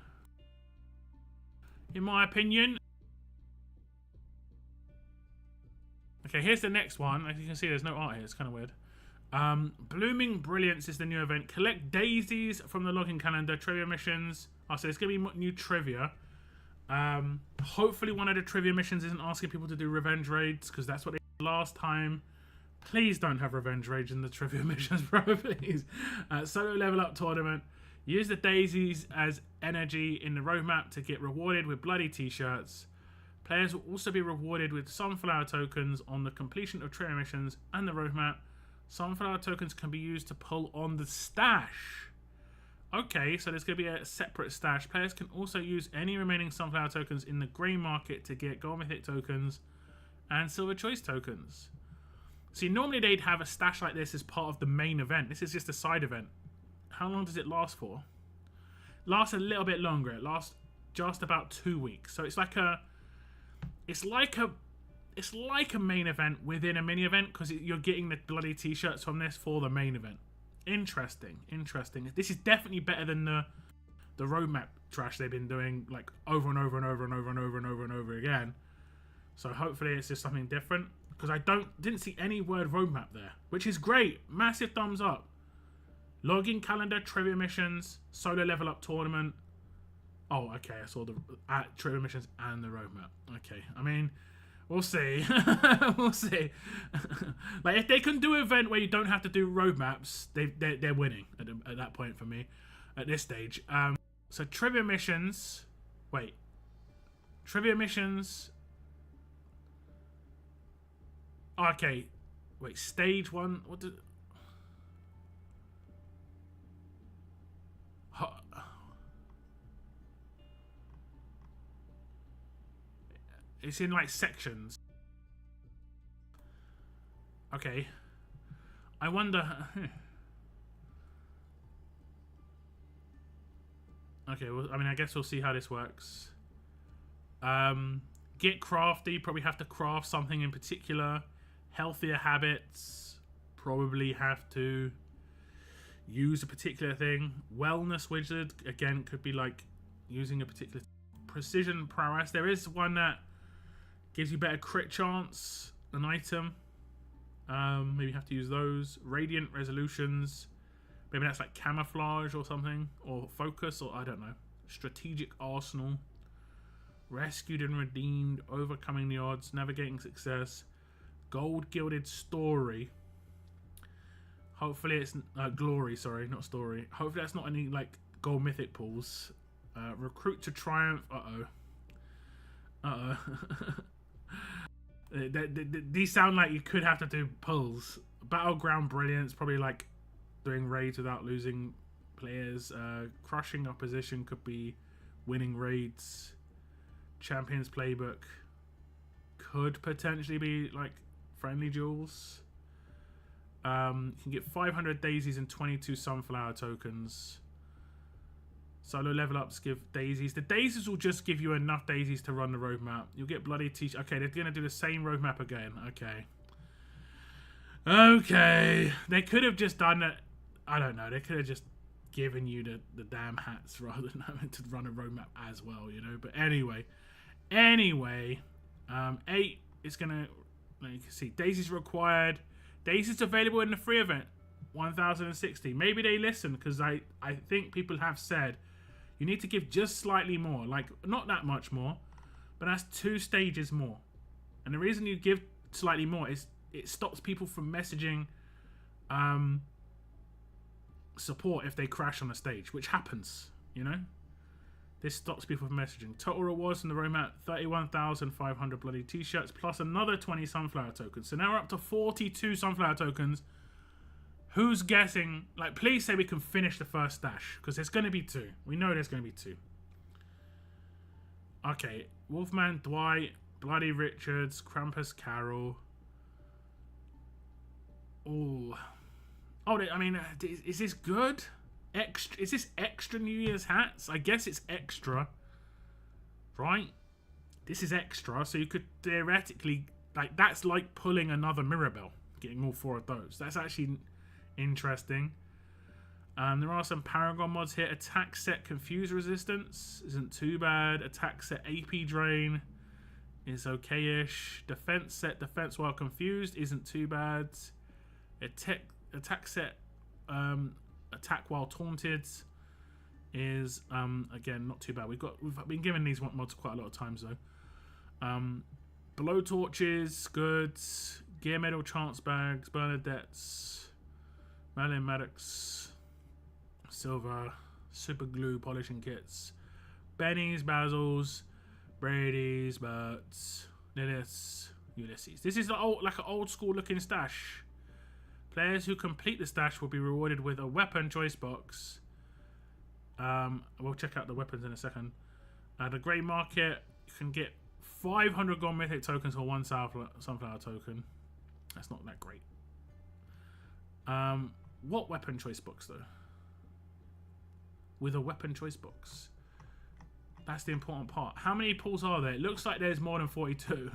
In my opinion. Okay, here's the next one. As you can see, there's no art here. It's kind of weird. Blooming Brilliance is the new event. Collect daisies from the login calendar. Trivia missions. Oh, so it's going to be new trivia. Hopefully one of the trivia missions isn't asking people to do revenge raids, because that's what they did last time. Please don't have revenge raids in the trivia missions, bro, please. Solo level up tournament. Use the daisies as energy in the roadmap to get rewarded with bloody t-shirts. Players will also be rewarded with sunflower tokens on the completion of trivia missions and the roadmap. Sunflower tokens can be used to pull on the stash. Okay, so there's going to be a separate stash. Players can also use any remaining sunflower tokens in the grey market to get gold mythic tokens and silver choice tokens. See, normally they'd have a stash like this as part of the main event. This is just a side event. How long does it last for? It lasts a little bit longer. It lasts just about 2 weeks. So it's like a main event within a mini event, because you're getting the bloody t-shirts from this for the main event. Interesting. This is definitely better than the roadmap trash they've been doing like over and over and over and over and over and over and over again. So hopefully it's just something different, because I didn't see any word roadmap there, which is great. Massive thumbs up. Login calendar, trivia missions, solo level up tournament. Oh, okay, I saw the trivia missions and the roadmap. Okay, I mean, we'll see. We'll see. Like, if they can do an event where you don't have to do roadmaps, they're winning at that point for me at this stage. So trivia missions. Wait. Trivia missions. Okay. Wait, stage 1. What did... It's in like sections. Okay. I wonder... Okay, well, I mean, I guess we'll see how this works. Get crafty. Probably have to craft something in particular. Healthier habits. Probably have to use a particular thing. Wellness wizard. Again, could be like using a particular... Precision prowess. There is one that gives you better crit chance. An item. Maybe have to use those. Radiant resolutions. Maybe that's like camouflage or something, or focus, or I don't know. Strategic arsenal. Rescued and redeemed. Overcoming the odds. Navigating success. Gold gilded story. Hopefully it's glory. Sorry, not story. Hopefully that's not any like gold mythic pools. Recruit to triumph. These sound like you could have to do pulls. Battleground brilliance. Probably like doing raids without losing players. Crushing opposition could be winning raids. Champions playbook could potentially be like friendly duels. You can get 500 daisies and 22 sunflower tokens. Solo level ups give daisies. The daisies will just give you enough daisies to run the roadmap. You'll get bloody Okay, they're going to do the same roadmap again. Okay. They could have just done it. I don't know. They could have just given you the damn hats rather than having to run a roadmap as well, you know. But anyway. 8 is going to... You can see daisies required. Daisies available in the free event. 1060. Maybe they listen, because I think people have said you need to give just slightly more. Like, not that much more, but that's 2 stages more. And the reason you give slightly more is it stops people from messaging support if they crash on a stage, which happens, you know? This stops people from messaging. Total rewards in the roadmap, 31,500 bloody t-shirts, plus another 20 sunflower tokens. So now we're up to 42 sunflower tokens. Who's guessing? Like, please say we can finish the first stash, because there's going to be 2. We know there's going to be 2. Okay, Wolfman Dwight, Bloody Richards, Krampus Carol. Oh, I mean, is this good? Is this extra New Year's hats? I guess it's extra, right? This is extra, so you could theoretically, like, that's like pulling another Mirabelle, getting all 4 of those. That's actually interesting. There are some Paragon mods here. Attack set Confuse Resistance isn't too bad. Attack set AP Drain is okay-ish. Defense set Defense While Confused isn't too bad. Attack set Attack While Taunted is again not too bad. We've been given these mods quite a lot of times though. Blow Torches, good. Gear Medal Chance Bags, Bernadette's, Madeline Maddox, Silver, Super Glue Polishing Kits, Benny's, Basil's, Brady's, Bert's, Lilith's, Ulysses. This is like an old school looking stash. Players who complete the stash will be rewarded with a weapon choice box. We'll check out the weapons in a second. The Grey Market, you can get 500 gold mythic tokens for 1 sunflower token. That's not that great. What weapon choice box though? With a weapon choice box. That's the important part. How many pulls are there? It looks like there's more than 42.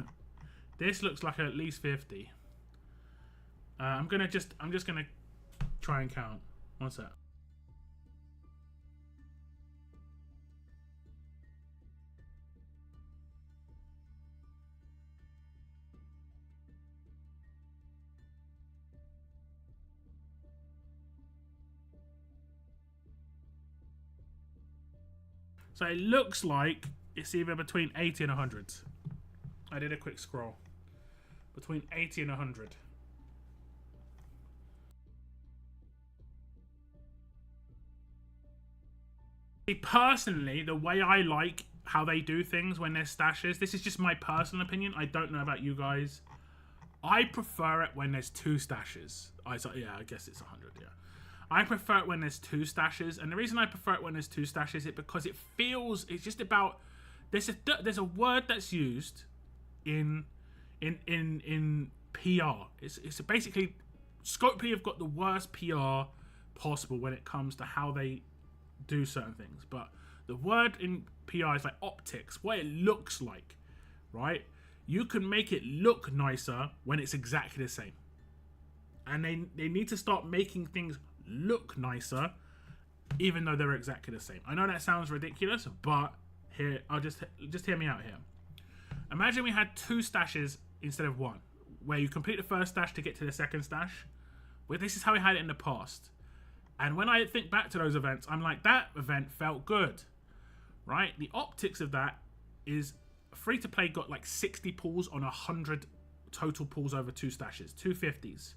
This looks like at least 50. I'm just gonna try and count. One sec. So it looks like it's either between 80 and 100. I did a quick scroll. Between 80 and 100. Personally, the way I like how they do things when there's stashes, this is just my personal opinion. I don't know about you guys. I prefer it when there's 2 stashes. I guess it's 100, yeah. I prefer it when there's 2 stashes, and the reason I prefer it when there's 2 stashes is because it feels, it's just about, there's a word that's used in PR. It's basically, Scopely have got the worst PR possible when it comes to how they do certain things, but the word in PR is like optics, what it looks like, right? You can make it look nicer when it's exactly the same, and they need to start making things look nicer even though they're exactly the same. I know that sounds ridiculous, but here, I'll just hear me out here. Imagine we had 2 stashes instead of 1, where you complete the first stash to get to the second stash. Well, this is how we had it in the past. And when I think back to those events, I'm like, that event felt good, right? The optics of that is free-to-play got like 60 pulls on 100 total pulls over 2 stashes, 250s.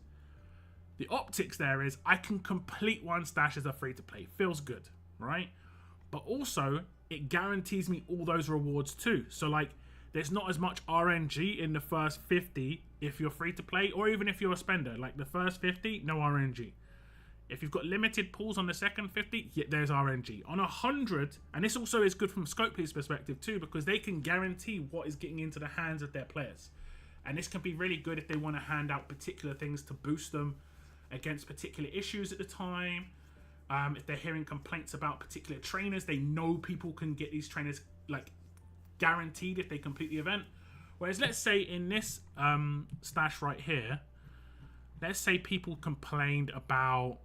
The optics there is I can complete 1 stash as a free-to-play. Feels good, right? But also, it guarantees me all those rewards too. So like, there's not as much RNG in the first 50 if you're free-to-play, or even if you're a spender. Like the first 50, no RNG. If you've got limited pulls on the second 50, yeah, there's RNG. On 100, and this also is good from Scopely's perspective too, because they can guarantee what is getting into the hands of their players. And this can be really good if they want to hand out particular things to boost them against particular issues at the time. If they're hearing complaints about particular trainers, they know people can get these trainers like guaranteed if they complete the event. Whereas let's say in this stash right here, let's say people complained about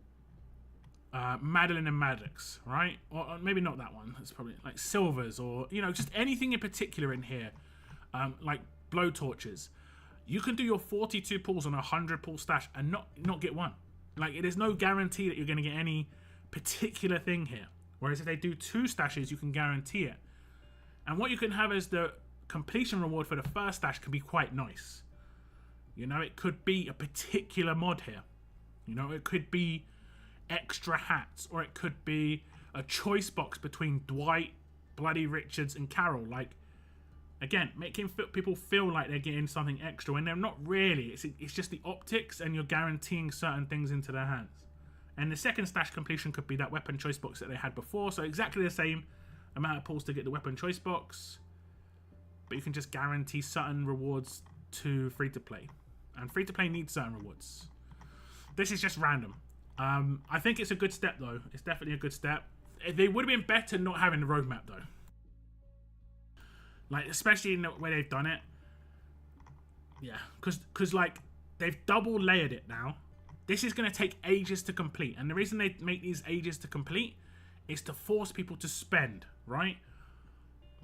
Madeline and Maddox, right? Or maybe not that one. It's probably like Silvers, or just anything in particular in here, like blowtorches. You can do your 42 pulls on a 100 pull stash and not get 1. Like, there's no guarantee that you're going to get any particular thing here. Whereas if they do 2 stashes, you can guarantee it. And what you can have as the completion reward for the first stash can be quite nice. It could be a particular mod here. It could be extra hats, or it could be a choice box between Dwight, Bloody Richards, and Carol. Like, again, making people feel like they're getting something extra when they're not really. It's just the optics, and you're guaranteeing certain things into their hands. And the second stash completion could be that weapon choice box that they had before. So exactly the same amount of pulls to get the weapon choice box, but you can just guarantee certain rewards to free-to-play. And free-to-play needs certain rewards. This is just random. I think it's a good step, though. It's definitely a good step. They would have been better not having the roadmap, though. Like, especially in the way they've done it. Yeah, because like, they've double layered it now. This is going to take ages to complete. And the reason they make these ages to complete is to force people to spend, right?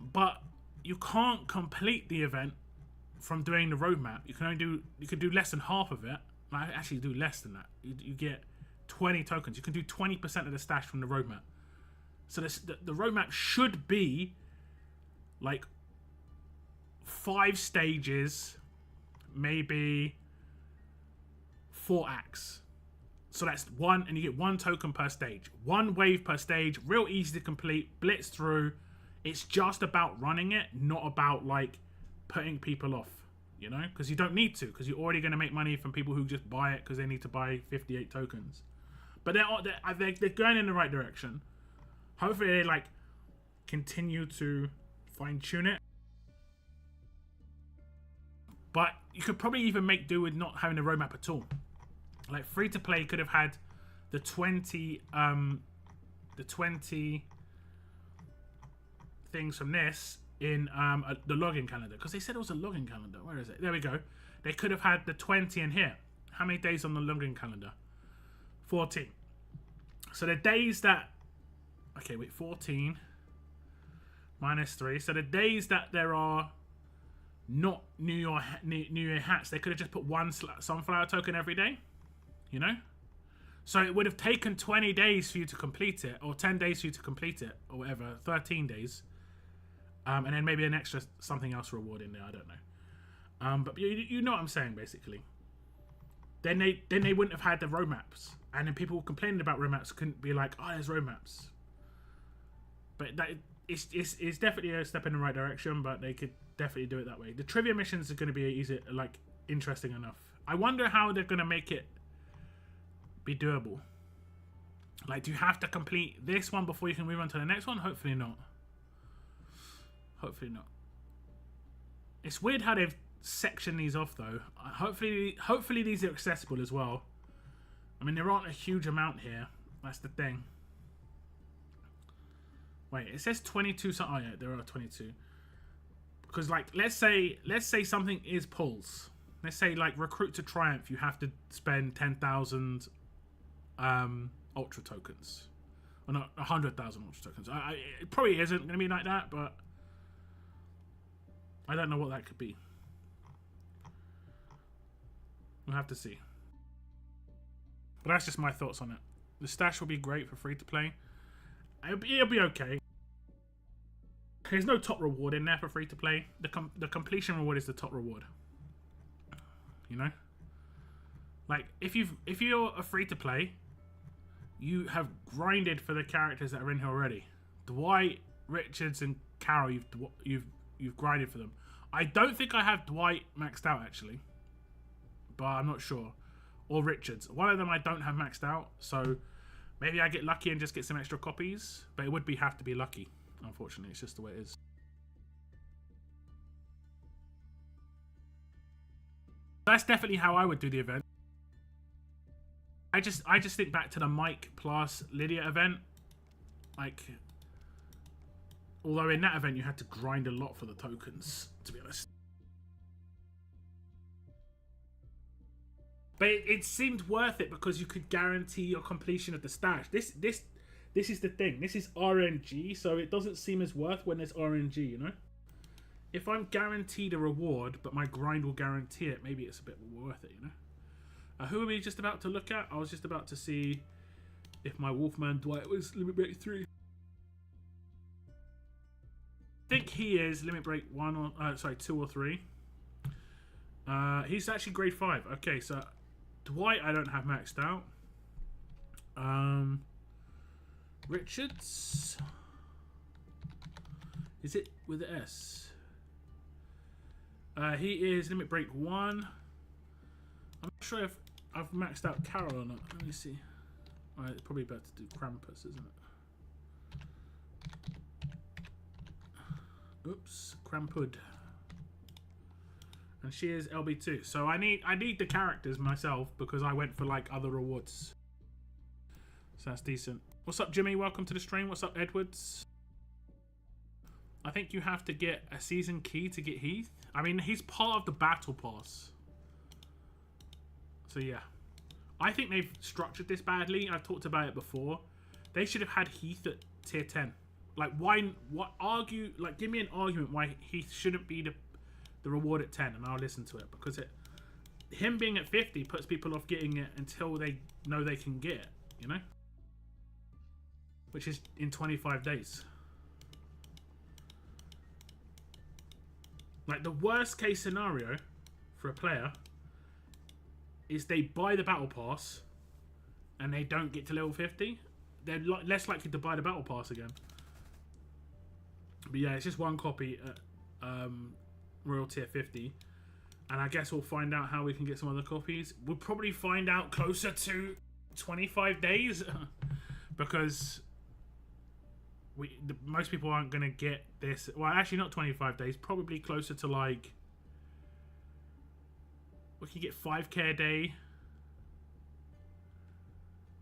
But you can't complete the event from doing the roadmap. You can do less than half of it. Like, actually do less than that. You get 20 tokens. You can do 20% of the stash from the roadmap. So the roadmap should be like 5 stages, maybe 4 acts. So that's 1, and you get 1 token per stage. 1 wave per stage, real easy to complete, blitz through. It's just about running it, not about like putting people off, because you don't need to, because you're already going to make money from people who just buy it because they need to buy 58 tokens. But they're going in the right direction. Hopefully they like continue to fine tune it. But you could probably even make do with not having a roadmap at all. Like free to play could have had the 20 things from this in the login calendar, because they said it was a login calendar. Where is it? There we go. They could have had the 20 in here. How many days on the login calendar? 14. So the days that... Okay, wait, 14 minus 3. So the days that there are not New Year hats, they could have just put one sunflower token every day, you know? So it would have taken 20 days for you to complete it, or 10 days for you to complete it, or whatever, 13 days. And then maybe an extra something else reward in there, I don't know. But you know what I'm saying, basically. Then they wouldn't have had the roadmaps. And then people complaining about roadmaps couldn't be like, oh, there's roadmaps. But that it's definitely a step in the right direction, but they could definitely do it that way. The trivia missions are going to be easy, like interesting enough. I wonder how they're going to make it be doable. Like, do you have to complete this one before you can move on to the next one? Hopefully not. Hopefully not. It's weird how they've sectioned these off, though. Hopefully these are accessible as well. I mean, there aren't a huge amount here. That's the thing. Wait, it says 22. So, oh yeah, there are 22. Because, like, let's say something is pulls. Let's say, like, recruit to triumph. You have to spend 10,000 ultra tokens, or not 100,000 ultra tokens. It probably isn't going to be like that, but I don't know what that could be. We'll have to see. But that's just my thoughts on it. The stash will be great for free to play. It'll be okay. There's no top reward in there for free to play. The completion reward is the top reward. You know, like if you're a free to play, you have grinded for the characters that are in here already. Dwight, Richards, and Carol, you've grinded for them. I don't think I have Dwight maxed out actually, but I'm not sure. Or Richards. One of them I don't have maxed out, so maybe I get lucky and just get some extra copies. But it would have to be lucky. Unfortunately, it's just the way it is. That's definitely how I would do the event. I just think back to the Mike plus Lydia event. Like, although in that event you had to grind a lot for the tokens, to be honest. But it seemed worth it because you could guarantee your completion of the stash. This is the thing. This is RNG, so it doesn't seem as worth when there's RNG, you know? If I'm guaranteed a reward, but my grind will guarantee it, maybe it's a bit worth it, you know? Who are we just about to look at? I was just about to see if my Wolfman Dwight was Limit Break 3. I think he is Limit Break 1 or 2 or 3. He's actually grade 5. Okay, so Dwight I don't have maxed out. Richards, is it with the S? He is Limit Break 1. I'm not sure if I've maxed out Carol or not. Let me see. Alright, it's probably better to do Krampus, isn't it? Oops, Krampud. And she is LB2. So I need the characters myself because I went for like other rewards. So that's decent. What's up, Jimmy? Welcome to the stream. What's up, Edwards? I think you have to get a season key to get Heath. I mean, he's part of the battle pass. So yeah. I think they've structured this badly. I've talked about it before. They should have had Heath at tier 10. Like, why? What argue? Like, give me an argument why Heath shouldn't be the reward at 10, and I'll listen to it, because him being at 50 puts people off getting it until they know they can get it, you know? Which is in 25 days. Like, the worst case scenario for a player is they buy the battle pass and they don't get to level 50. They're less likely to buy the battle pass again. But yeah, it's just one copy at Royal Tier 50. And I guess we'll find out how we can get some other copies. We'll probably find out closer to 25 days. Because most people aren't going to get this. Well, actually not 25 days. Probably closer to like We could get 5k a day.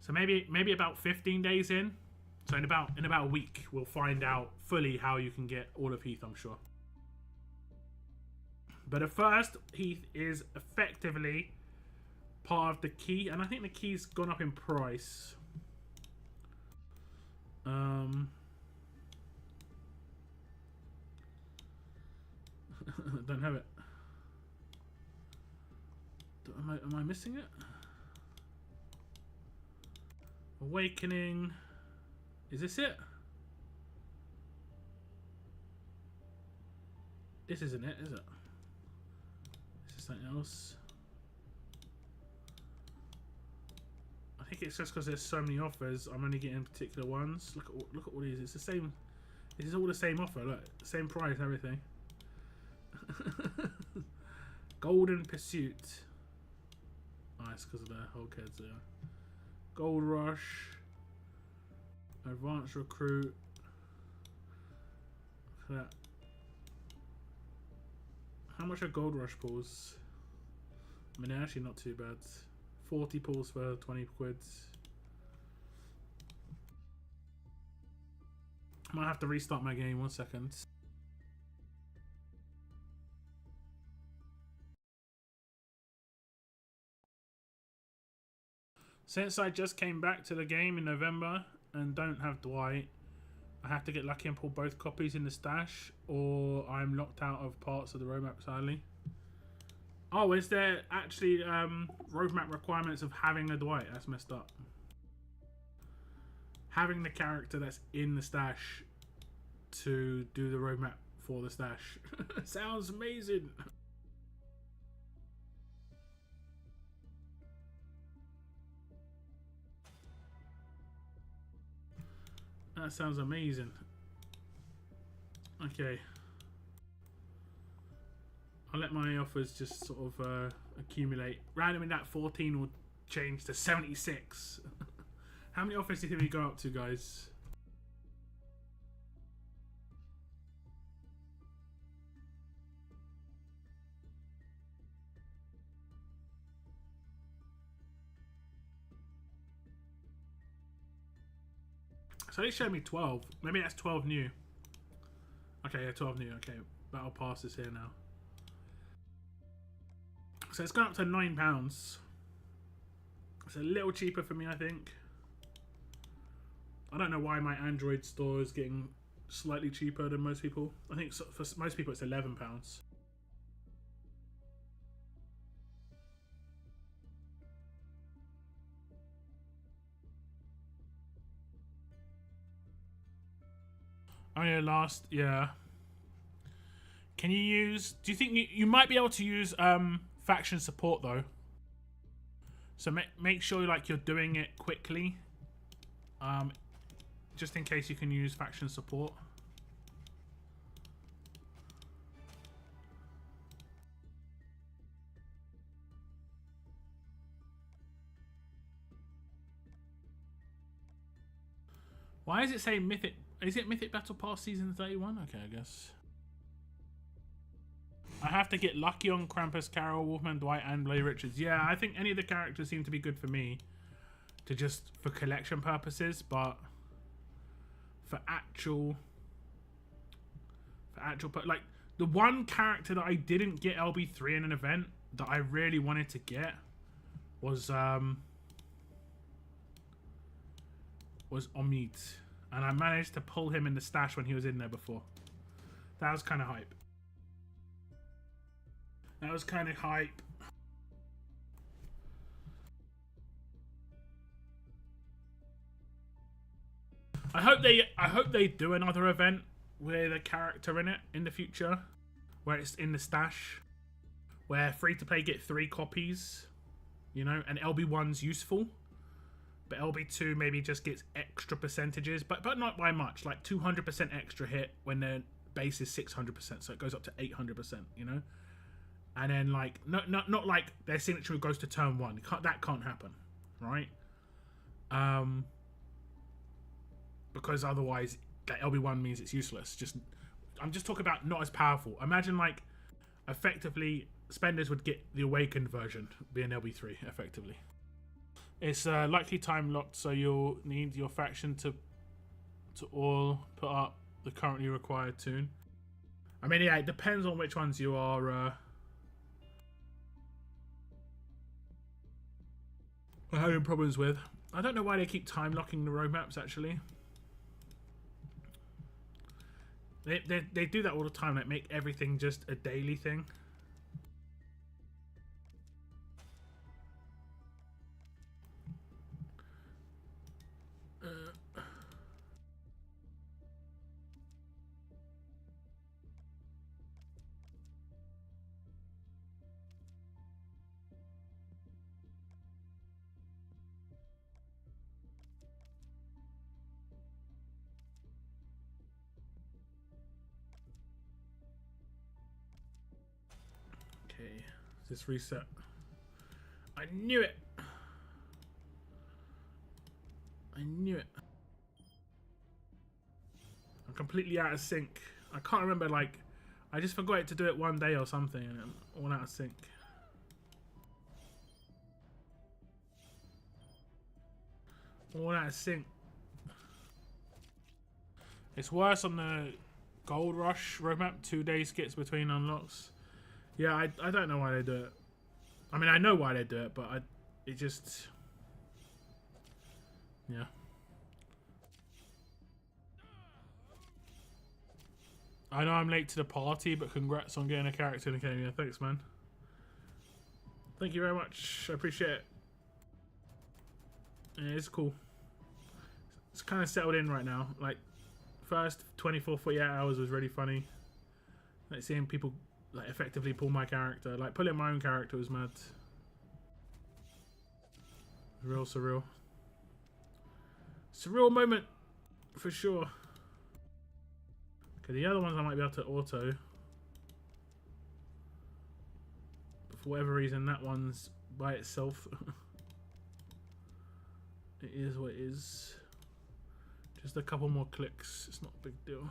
So maybe about 15 days in. So in about a week, we'll find out fully how you can get all of Heath, I'm sure. But at first, Heath is effectively part of the key, and I think the key's gone up in price. Don't have it. Am I missing it? Awakening. Is this it? This isn't it, is it? This is something else. I think it's just because there's so many offers. I'm only getting particular ones. Look at all these. It's the same. This is all the same offer. Look, same price, everything. Golden Pursuit. Oh, it's because of the whole kids there. Gold Rush. Advanced Recruit. Look at that. How much are Gold Rush pulls? I mean, they're actually not too bad. 40 pulls for 20 quids. I might have to restart my game. 1 second. Since I just came back to the game in November and don't have Dwight, I have to get lucky and pull both copies in the stash, or I'm locked out of parts of the roadmap sadly. Oh, is there actually roadmap requirements of having a Dwight? That's messed up. Having the character that's in the stash to do the roadmap for the stash. Sounds amazing. That sounds amazing. Okay. I'll let my offers just sort of accumulate. Randomly that 14 will change to 76. How many offers do you think we go up to, guys? So they showed me 12. Maybe that's 12 new. Okay, yeah, 12 new. Okay, Battle Pass is here now. So it's gone up to £9. It's a little cheaper for me, I think. I don't know why my Android store is getting slightly cheaper than most people. I think for most people it's £11. Oh yeah, yeah. Can you use... Do you think you might be able to use faction support though? So make sure like you're doing it quickly. Just in case you can use faction support. Why is it saying Mythic? Is it Mythic Battle Pass Season 31? Okay, I guess. I have to get lucky on Krampus, Carol, Wolfman, Dwight, and Blair Richards. Yeah, I think any of the characters seem to be good for me. For collection purposes, but for actual like the one character that I didn't get LB3 in an event that I really wanted to get was Omid, and I managed to pull him in the stash when he was in there before. That was kind of hype. That was kind of hype. I hope they do another event with a character in it in the future, where it's in the stash, where free to play get 3 copies, you know, and LB1's useful, but LB2 maybe just gets extra percentages, but not by much, like 200% extra hit when their base is 600%, so it goes up to 800%, you know, and then like not like their signature goes to turn 1. That can't happen, right? Because otherwise that LB1 means it's useless. I'm just talking about not as powerful. Imagine like effectively spenders would get the Awakened version, being LB3, effectively. It's likely time locked, so you'll need your faction to all put up the currently required tune. I mean, yeah, it depends on which ones you are having problems with. I don't know why they keep time locking the roadmaps, actually. They do that all the time, like make everything just a daily thing. Okay, just reset. I knew it. I knew it. I'm completely out of sync. I can't remember, like, I just forgot it to do it one day or something, and I'm all out of sync. All out of sync. It's worse on the Gold Rush roadmap. 2 day skits between unlocks. Yeah, I don't know why they do it. I mean, I know why they do it, but it just... Yeah. I know I'm late to the party, but congrats on getting a character in the game. Yeah, thanks, man. Thank you very much. I appreciate it. Yeah, it's cool. It's kind of settled in right now. Like, first 24, 48 hours was really funny. Like, seeing people... like effectively pull my character, like pulling my own character was mad. Real surreal. Surreal moment for sure. Okay, the other ones I might be able to auto, but for whatever reason that one's by itself. It is what it is. Just a couple more clicks. It's not a big deal.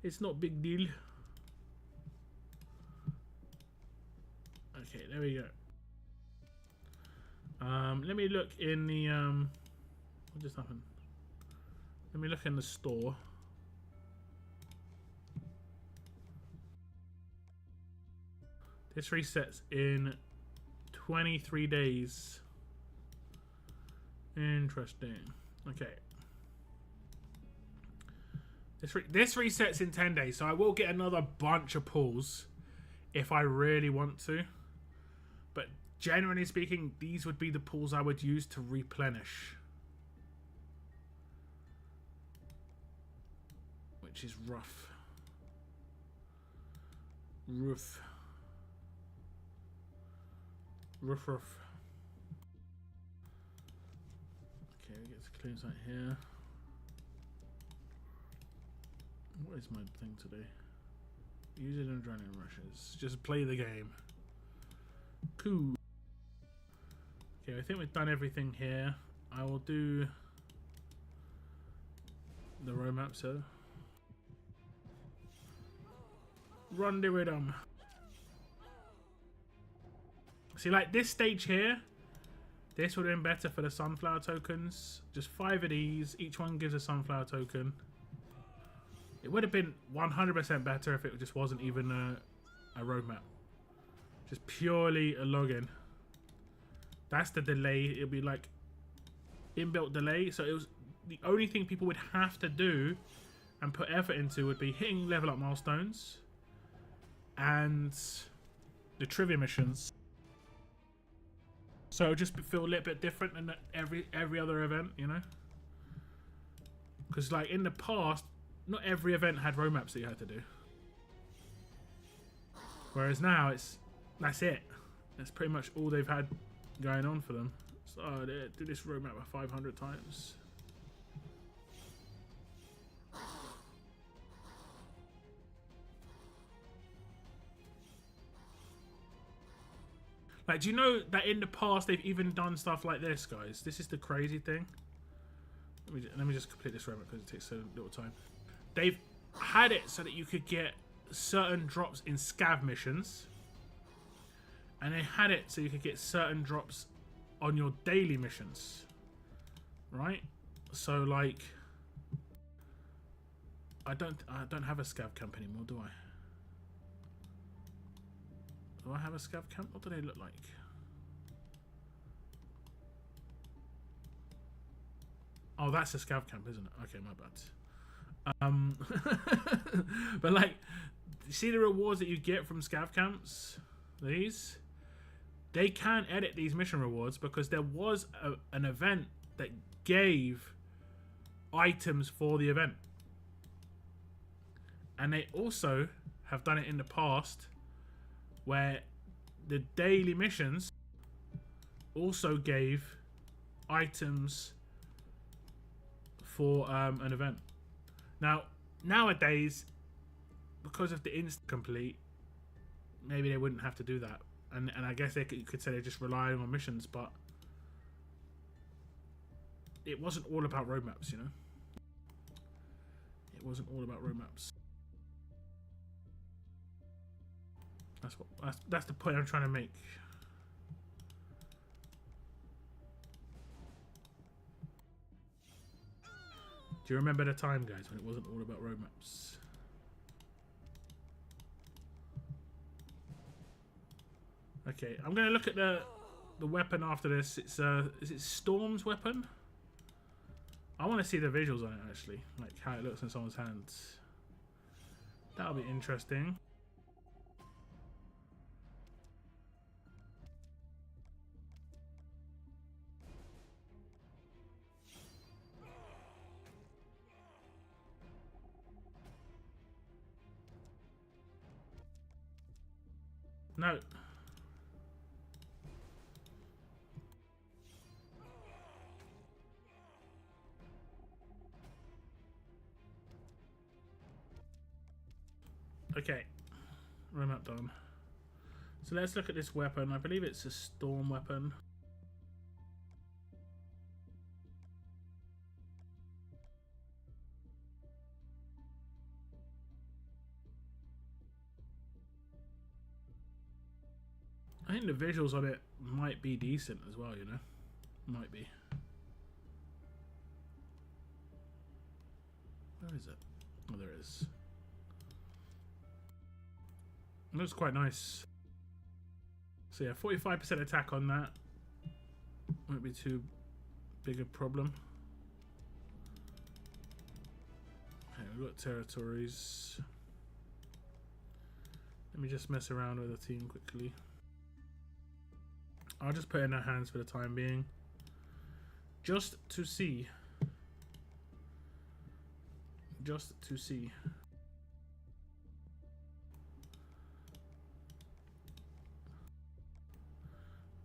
It's not a big deal. Okay, there we go. Let me look in the what just happened? Let me look in the store. This resets in 23 days. Interesting. Okay. This resets in 10 days, so I will get another bunch of pulls if I really want to. But generally speaking, these would be the pools I would use to replenish. Which is rough. Rough. Rough. Okay, we get to clean something here. What is my thing today? Use it in adrenaline rushes. Just play the game. Cool. Okay, I think we've done everything here. I will do the roadmap, so run the rhythm. See, like this stage here, this would have been better for the sunflower tokens. Just 5 of these, each one gives a sunflower token. It would have been 100% better if it just wasn't even a roadmap. Just purely a login. That's the delay. It'll be like inbuilt delay. So it was the only thing people would have to do and put effort into would be hitting level up milestones and the trivia missions. So it'll just feel a little bit different than every other event, you know? Because like in the past, not every event had roadmaps that you had to do. Whereas now that's it. That's pretty much all they've had going on for them. So they do this roadmap 500 times. Like, do you know that in the past they've even done stuff like this, guys? This is the crazy thing. Let me just complete this roadmap because it takes so little time. They've had it so that you could get certain drops in scav missions, and they had it so you could get certain drops on your daily missions, right? So like, I don't have a scav camp anymore, do I? Do I have a scav camp? What do they look like? Oh, that's a scav camp, isn't it? Okay, my bad. But like, you see the rewards that you get from scav camps? These? They can edit these mission rewards because there was an event that gave items for the event. And they also have done it in the past where the daily missions also gave items for an event. Now, nowadays, because of the instant complete, maybe they wouldn't have to do that. And I guess you could say they're just relying on missions, but it wasn't all about roadmaps, you know? It wasn't all about roadmaps. That's the point I'm trying to make. Do you remember the time, guys, when it wasn't all about roadmaps? Okay, I'm gonna look at the weapon after this. It's is it Storm's weapon? I want to see the visuals on it actually, like how it looks in someone's hands. That'll be interesting. No. Okay, roadmap done. So let's look at this weapon. I believe it's a storm weapon. I think the visuals on it might be decent as well, you know? Might be. Where is it? Oh, there it is. It looks quite nice. So yeah, 45% attack on that. Won't be too big a problem. Okay, we've got territories. Let me just mess around with the team quickly. I'll just put it in their hands for the time being. Just to see. Just to see.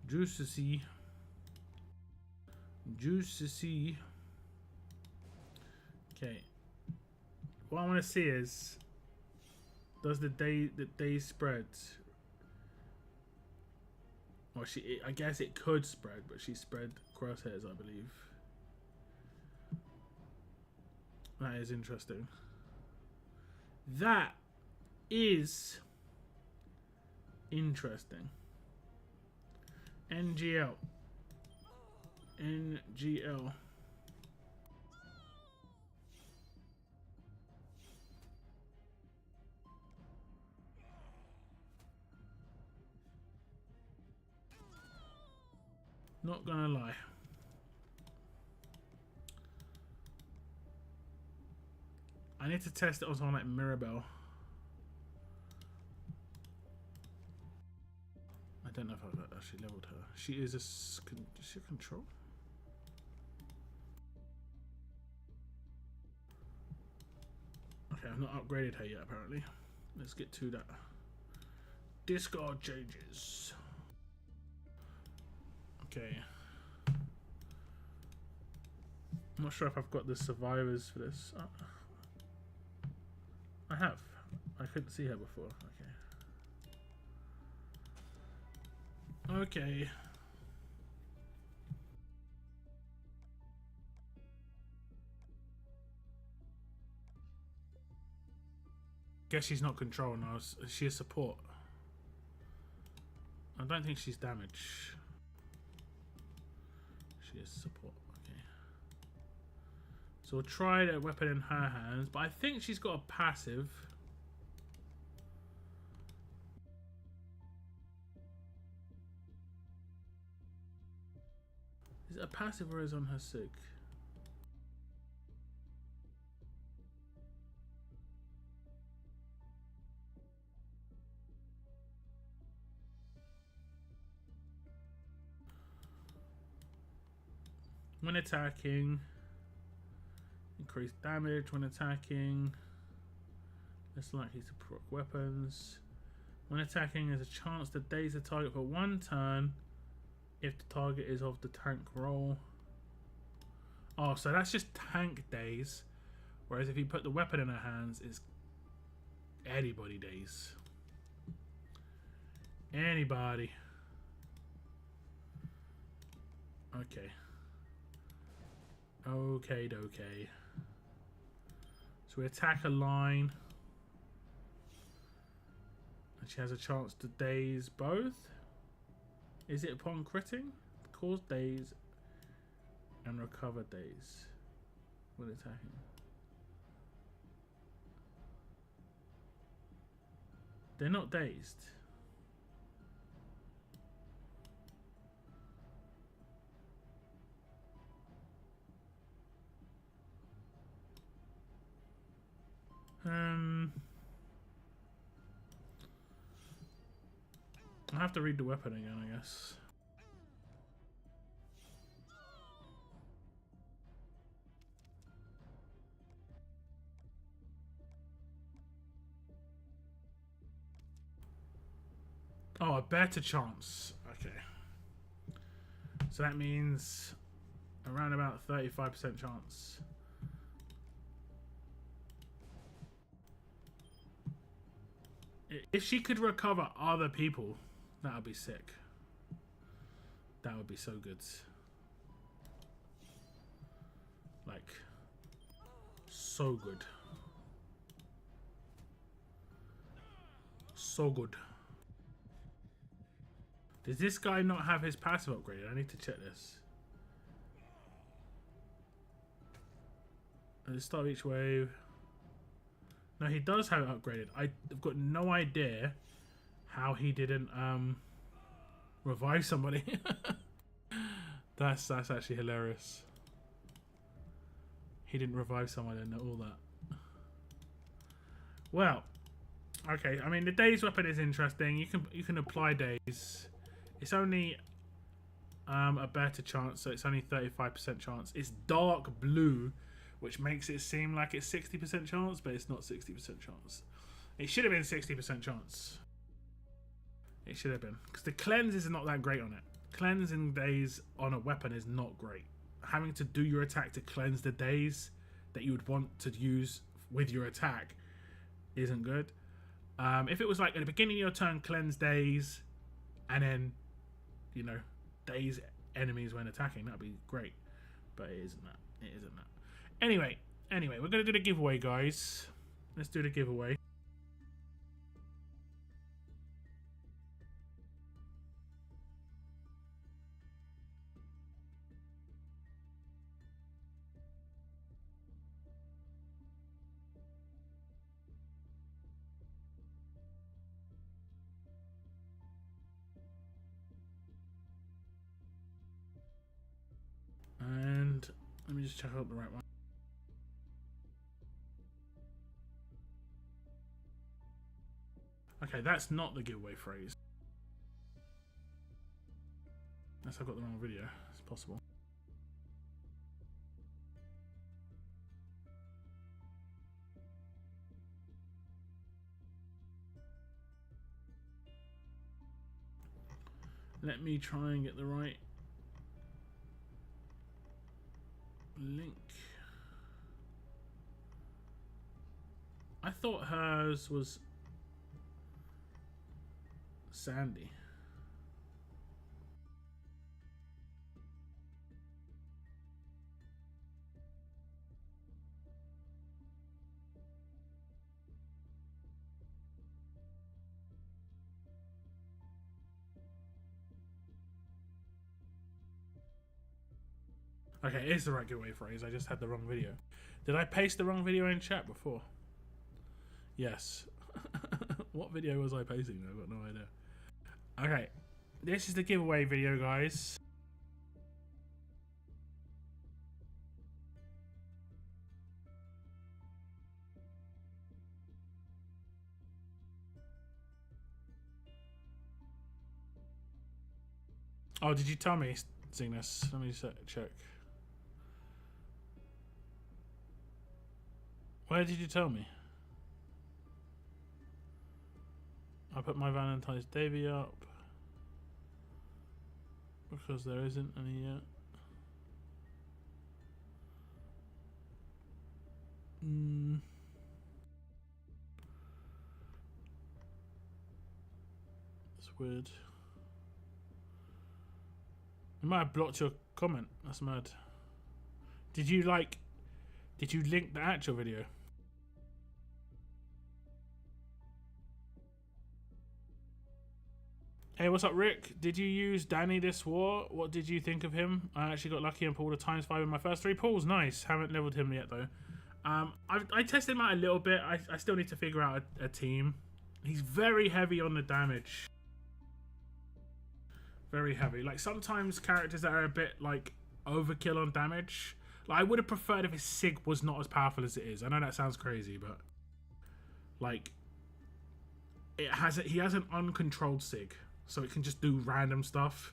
Just to see. Just to see. Okay. What I want to see is, does the day spread? Well, I guess it could spread, but she spread crosshairs, I believe. That is interesting. That is interesting. NGL. NGL. Not gonna lie. I need to test it on someone like Mirabelle. I don't know if I've actually leveled her. She is is she a control? Okay, I've not upgraded her yet apparently. Let's get to that. Discard changes. Okay. I'm not sure if I've got the survivors for this. I have. I couldn't see her before. Okay. Okay. Guess she's not control now. She is support. I don't think she's damage. She is support. Okay. So we'll try the weapon in her hands, but I think she's got a passive. Is it a passive or is it on her sig? When attacking, increase damage when attacking. Less likely to proc weapons. When attacking, there's a chance to daze the target for 1 turn if the target is of the tank role. Oh, so that's just tank daze. Whereas if you put the weapon in her hands, it's anybody daze. Anybody. Okay. Okay. So we attack a line. And she has a chance to daze both. Is it upon critting? Cause daze and recover daze when attacking. They're not dazed. I have to read the weapon again, I guess. Oh, a better chance. Okay. So that means around about 35% chance. If she could recover other people, that would be sick. That would be so good. Like, so good. So good. Does this guy not have his passive upgraded? I need to check this. At the start of each wave. No, he does have it upgraded. I've got no idea how he didn't revive somebody. That's actually hilarious. He didn't revive someone and all that. Well, okay. I mean, the daze weapon is interesting. You can apply daze. It's only a better chance, so it's only 35% chance. It's dark blue, which makes it seem like it's 60% chance, but it's not 60% chance. It should have been 60% chance. It should have been. Because the cleanse is not that great on it. Cleansing daze on a weapon is not great. Having to do your attack to cleanse the daze that you would want to use with your attack isn't good. If it was like at the beginning of your turn, cleanse daze, and then, you know, daze enemies when attacking, that'd be great. But it isn't that. It isn't that. Anyway, we're going to do the giveaway, guys. Let's do the giveaway. And let me just check out the right one. Okay, that's not the giveaway phrase. Unless I've got the wrong video. It's possible. Let me try and get the right link. I thought hers was Sandy. Okay, it is the right giveaway phrase. I just had the wrong video. Did I paste the wrong video in chat before? Yes. What video was I pasting? I've got no idea. Okay, this is the giveaway video, guys. Oh, did you tell me, Cygnus? Let me check. Where did you tell me? I put my Valentine's Day up because there isn't any yet. It's weird. You might have blocked your comment. That's mad. Did you link the actual video? Hey, what's up, Rick? Did you use Danny this war? What did you think of him? I actually got lucky and pulled a ×5 in my first 3 pulls. Nice. Haven't leveled him yet, though. I tested him out a little bit. I still need to figure out a team. He's very heavy on the damage. Very heavy. Like, sometimes characters that are a bit, like, overkill on damage. Like, I would have preferred if his SIG was not as powerful as it is. I know that sounds crazy, but... like... he has an uncontrolled SIG. So it can just do random stuff.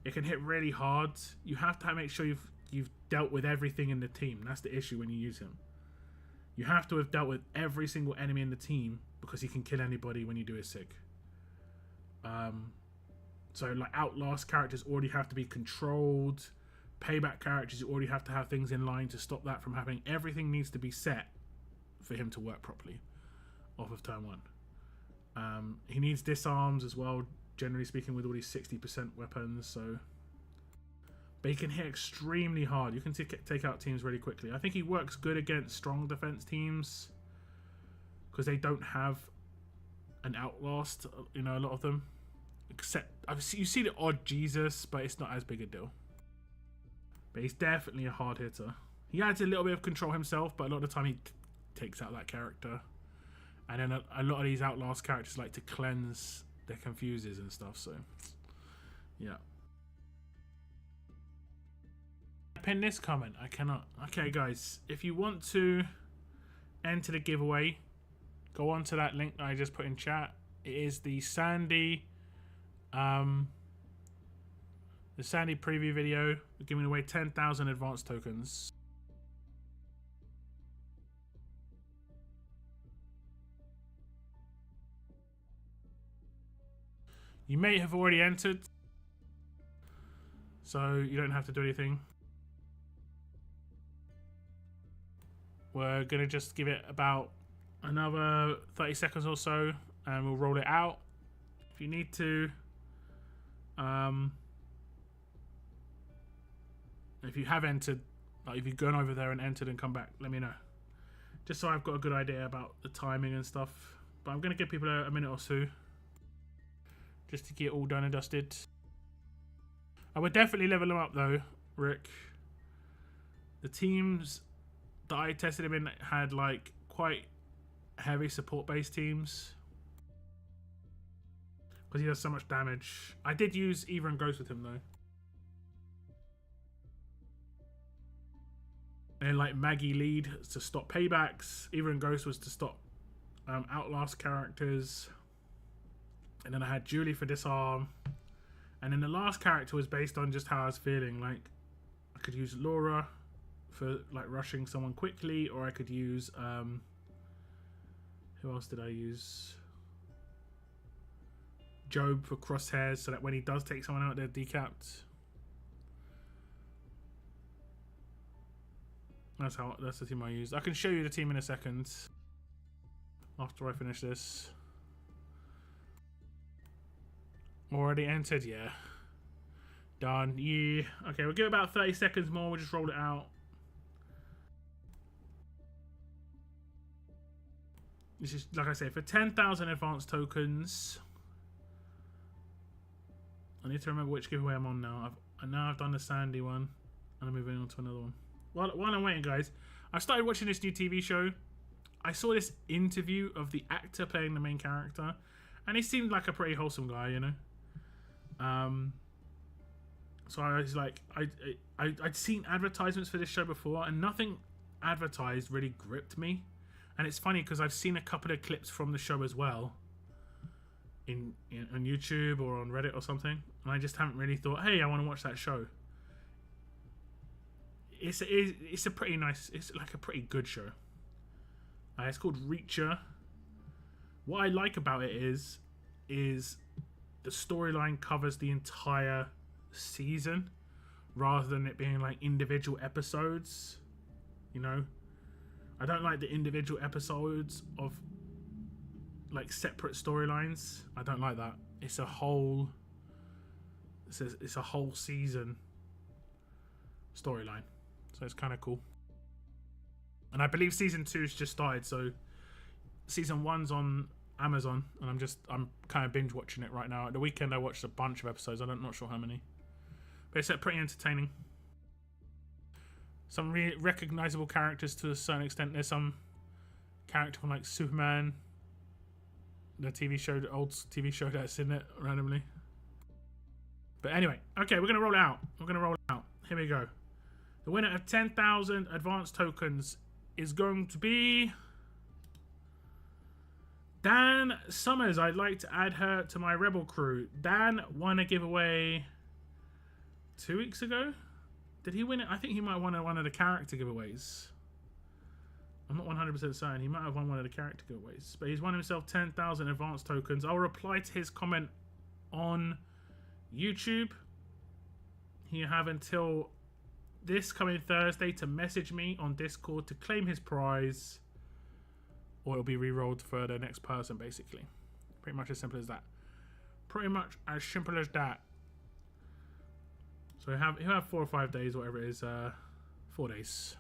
It can hit really hard. You have to make sure you've dealt with everything in the team. That's the issue when you use him. You have to have dealt with every single enemy in the team because he can kill anybody when you do his SIG. So like Outlast characters already have to be controlled. Payback characters, you already have to have things in line to stop that from happening. Everything needs to be set for him to work properly off of turn 1. He needs disarms as well, generally speaking, with all these 60% weapons. So, but he can hit extremely hard. You can take out teams really quickly. I think he works good against strong defense teams because they don't have an Outlast. You know, a lot of them. Except you see the odd Jesus, but it's not as big a deal. But he's definitely a hard hitter. He adds a little bit of control himself, but a lot of the time he takes out that character. And then a lot of these Outlast characters like to cleanse their confuses and stuff, so yeah. Pin this comment. I cannot. Okay, guys, if you want to enter the giveaway, go on to that link that I just put in chat. It is the Sandy preview video. We're giving away 10,000 advanced tokens. You may have already entered, so you don't have to do anything. We're going to just give it about another 30 seconds or so, and we'll roll it out. If you need to, if you have entered, like if you've gone over there and entered and come back, let me know. Just so I've got a good idea about the timing and stuff. But I'm going to give people a minute or two, just to get all done and dusted. I would definitely level them up though, Rick. The teams that I tested him in had like quite heavy support-based teams. Because he does so much damage. I did use Eva and Ghost with him though. And like Maggie lead to stop paybacks. Eva and Ghost was to stop Outlast characters. And then I had Julie for disarm. And then the last character was based on just how I was feeling. Like, I could use Laura for like rushing someone quickly, or I could use who else did I use? Job for crosshairs, so that when he does take someone out, they're decapped. That's the team I used. I can show you the team in a second after I finish this. Already entered, yeah. Done, yeah. Okay, we'll give it about 30 seconds more. We'll just roll it out. This is, like I say, for 10,000 advanced tokens. I need to remember which giveaway I'm on now. I know I've done the Sandy one. And I'm moving on to another one. While I'm waiting, guys, I started watching this new TV show. I saw this interview of the actor playing the main character, and he seemed like a pretty wholesome guy, you know. So I was like, I'd seen advertisements for this show before, and nothing advertised really gripped me. And it's funny because I've seen a couple of clips from the show as well on YouTube or on Reddit or something, and I just haven't really thought, hey, I want to watch that show. It's a pretty nice, it's like a pretty good show. It's called Reacher. What I like about it is the storyline covers the entire season rather than it being like individual episodes. You know, I don't like the individual episodes of like separate storylines. I don't like that. It's a whole season storyline, so it's kind of cool. And I believe season 2's just started, so season 1's on Amazon, and I'm kind of binge watching it right now. At the weekend I watched a bunch of episodes. I'm not sure how many, but it's pretty entertaining. Some recognizable characters to a certain extent. There's some character from like Superman, the TV show, the old TV show that's in it randomly. But anyway, okay, we're gonna roll it out. Here we go. The winner of 10,000 advanced tokens is going to be Dan Summers. I'd like to add her to my Rebel crew. Dan won a giveaway 2 weeks ago. Did he win it? I think he might have won one of the character giveaways. I'm not 100% certain. He might have won one of the character giveaways. But he's won himself 10,000 advanced tokens. I'll reply to his comment on YouTube. You have until this coming Thursday to message me on Discord to claim his prize, or it'll be re-rolled for the next person, basically. Pretty much as simple as that. So he'll have 4 or 5 days, whatever it is, 4 days,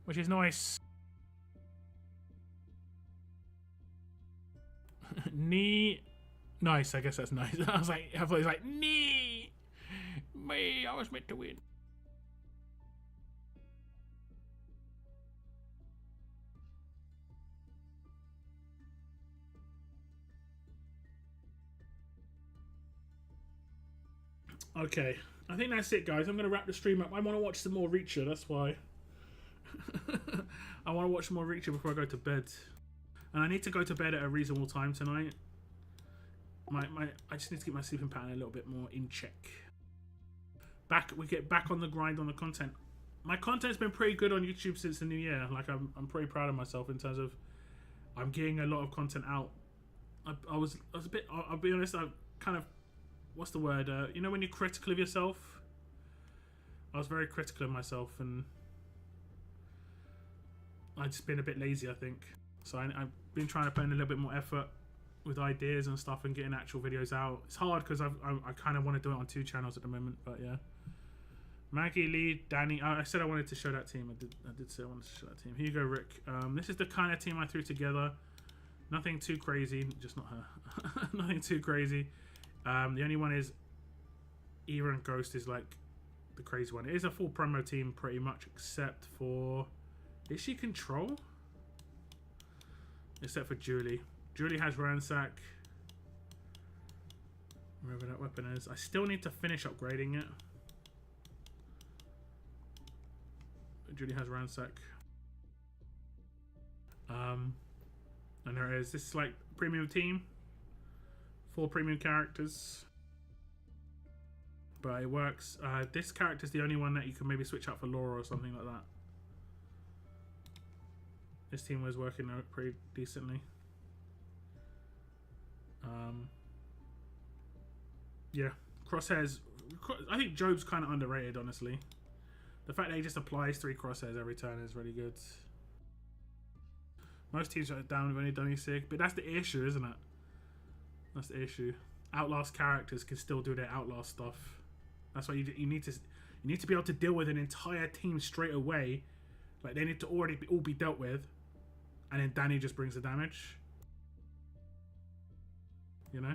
which is nice. Nice, I guess that's nice. I thought he was like, me, I was meant to win. Okay, I think that's it, guys. I'm going to wrap the stream up. I want to watch some more Reacher, that's why. I want to watch more Reacher before I go to bed. And I need to go to bed at a reasonable time tonight. I just need to get my sleeping pattern a little bit more in check. We get back on the grind on the content. My content's been pretty good on YouTube since the new year. Like I'm pretty proud of myself in terms of I'm getting a lot of content out. I was a bit. I'll be honest. I kind of, what's the word? You know when you're critical of yourself. I was very critical of myself, and I've just been a bit lazy, I think. So I've been trying to put in a little bit more effort with ideas and stuff and getting actual videos out. It's hard because I kind of want to do it on 2 channels at the moment, but yeah. Maggie, Lee, Danny. I said I wanted to show that team. I did say I wanted to show that team. Here you go, Rick. This is the kind of team I threw together. Nothing too crazy. Just not her. Nothing too crazy. The only one is Eva and Ghost is like the crazy one. It is a full promo team pretty much, except for... Is she Control? Except for Julie. Julie has Ransack. Wherever that weapon is. I still need to finish upgrading it. Julie has Ransack. And there it is. This is like premium team. 4 premium characters. But it works. This character's the only one that you can maybe switch out for Laura or something like that. This team was working out pretty decently. Yeah, crosshairs. I think Job's kind of underrated, honestly. The fact that he just applies 3 crosshairs every turn is really good. Most teams are down with only dummy sig, but that's the issue, isn't it? That's the issue. Outlast characters can still do their Outlast stuff. That's why you need to be able to deal with an entire team straight away. Like they need to already all be dealt with, and then Danny just brings the damage. You know.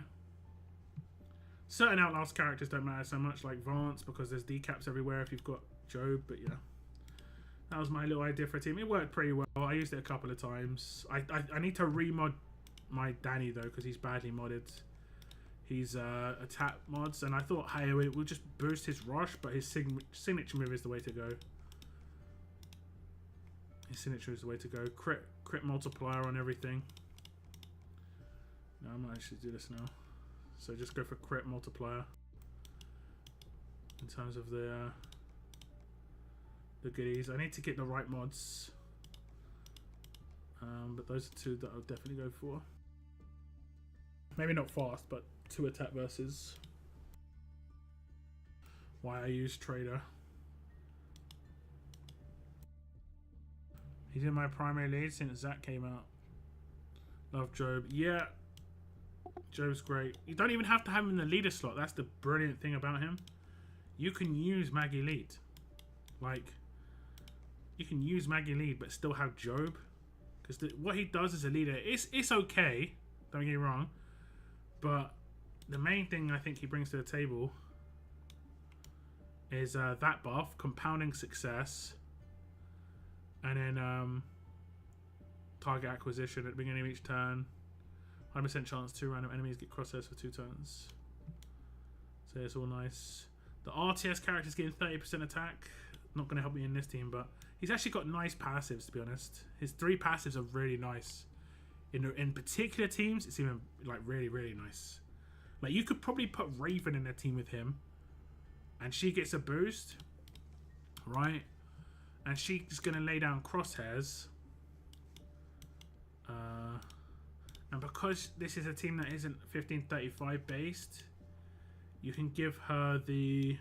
Certain Outlast characters don't matter so much, like Vance, because there's decaps everywhere if you've got Job, but yeah. That was my little idea for a team. It worked pretty well. I used it a couple of times. I need to remod my Danny, though, because he's badly modded. He's attack mods, and I thought, hey, we'll just boost his rush, but his signature move is the way to go. His signature is the way to go. Crit multiplier on everything. No, I might actually do this now. So just go for crit multiplier in terms of the goodies. I need to get the right mods, but those are two that I'll definitely go for. Maybe not fast, but 2 attack versus. Why I use Trader. He's in my primary lead since Zach came out. Love Job. Yeah. Job's great. You don't even have to have him in the leader slot. That's the brilliant thing about him. You can use Maggie lead. Like, you can use Maggie lead but still have Job. Because what he does as a leader, it's okay. Don't get me wrong. But the main thing I think he brings to the table is that buff, compounding success, and then target acquisition at the beginning of each turn. 100% chance 2 random enemies get crosshairs for 2 turns. So it's all nice. The RTS character's getting 30% attack. Not going to help me in this team, but he's actually got nice passives, to be honest. His 3 passives are really nice. In particular teams, it's even like really, really nice. Like, you could probably put Raven in a team with him, and she gets a boost, right? And she's going to lay down crosshairs. And because this is a team that isn't 1535 based, you can give her the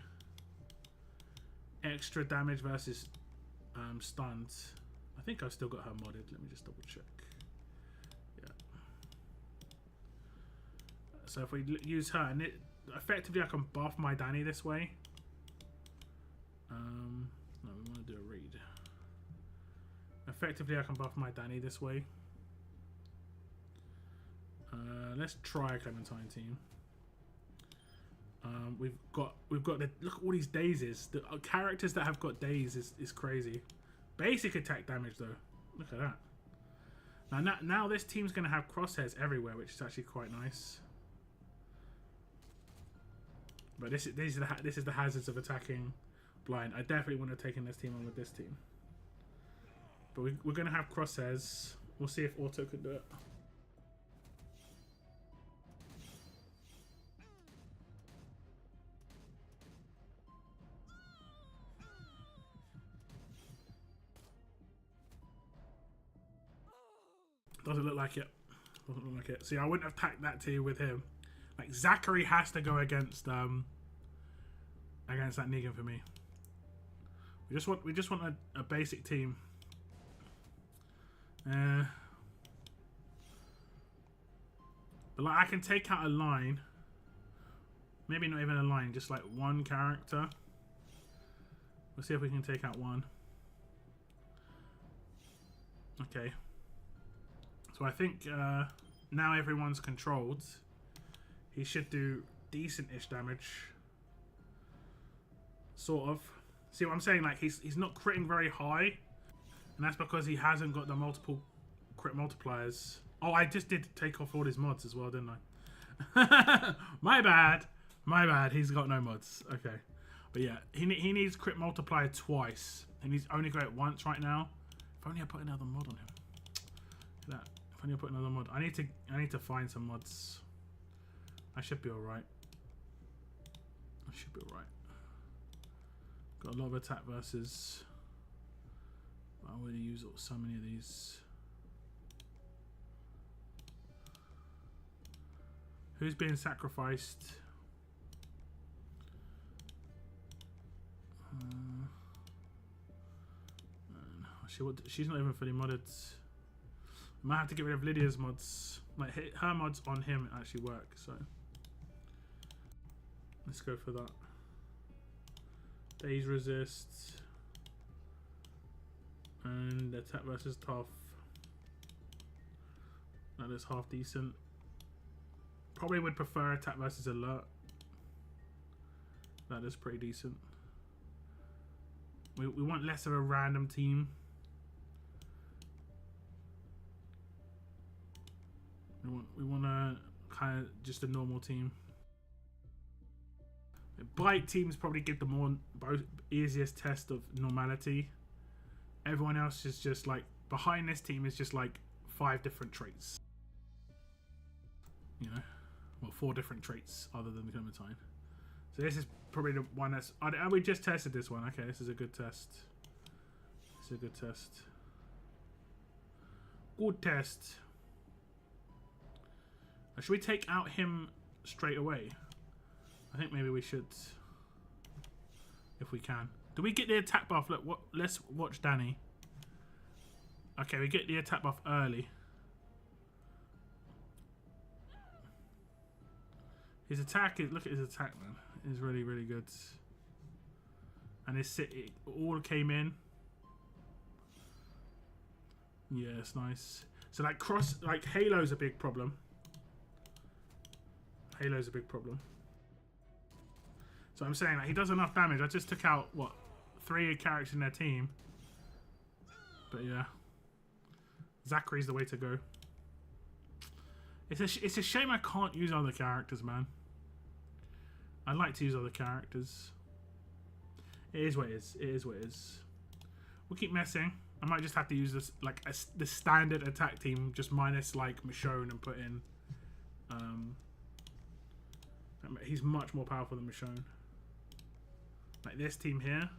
extra damage versus stuns. I think I've still got her modded. Let me just double check. Yeah. So if we use her, and effectively I can buff my Danny this way. No, we want to do a read. Effectively I can buff my Danny this way. Let's try a Clementine team. We've got the, look at all these daisies. The characters that have got days is crazy. Basic attack damage though. Look at that. Now this team's gonna have crosshairs everywhere, which is actually quite nice. But this is the hazards of attacking blind. I definitely want to take in this team on with this team. But we're gonna have crosshairs. We'll see if Auto can do it. Doesn't look like it. Doesn't look like it. See, I wouldn't have tacked that team with him. Like, Zachary has to go against that Negan for me. We just want a basic team. But like, I can take out a line. Maybe not even a line, just like one character. We'll see if we can take out one. Okay. So I think now everyone's controlled. He should do decent-ish damage. Sort of. See what I'm saying? Like, he's not critting very high. And that's because he hasn't got the multiple crit multipliers. Oh, I just did take off all his mods as well, didn't I? My bad. My bad. He's got no mods. Okay. But yeah, he needs crit multiplier twice. And he's only got it once right now. If only I put another mod on him. Look at that. If only I put another mod. I need to find some mods. I should be alright. I should be alright. Got a lot of attack versus. I already use so many of these. Who's being sacrificed? She's not even fully modded. I might have to get rid of Lydia's mods. Like, her mods on him actually work, so let's go for that. Daze resist and attack versus tough. That is half decent. Probably would prefer attack versus alert. That is pretty decent. We want less of a random team. We want a kind of just a normal team. Bite teams probably give the easiest test of normality. Everyone else is just like, behind this team is just like 5 different traits. You know, well, 4 different traits other than the Clementine. So this is probably the one that's... we just tested this one. Okay, this is a good test. This is a good test. Good test. Should we take out him straight away? I think maybe we should. If we can. Do we get the attack buff? Look, let's watch Danny. Okay, we get the attack buff early. His attack is... Look at his attack, man. It's really, really good. And it all came in. Yeah, it's nice. So like Halo's a big problem. Halo's a big problem. So I'm saying that he does enough damage. I just took out, what, 3 characters in their team. But yeah. Zachary's the way to go. It's a shame I can't use other characters, man. I'd like to use other characters. It is what it is. It is what it is. We'll keep messing. I might just have to use this, like, the standard attack team, just minus, like, Michonne and put in... he's much more powerful than Michonne. Like this team here.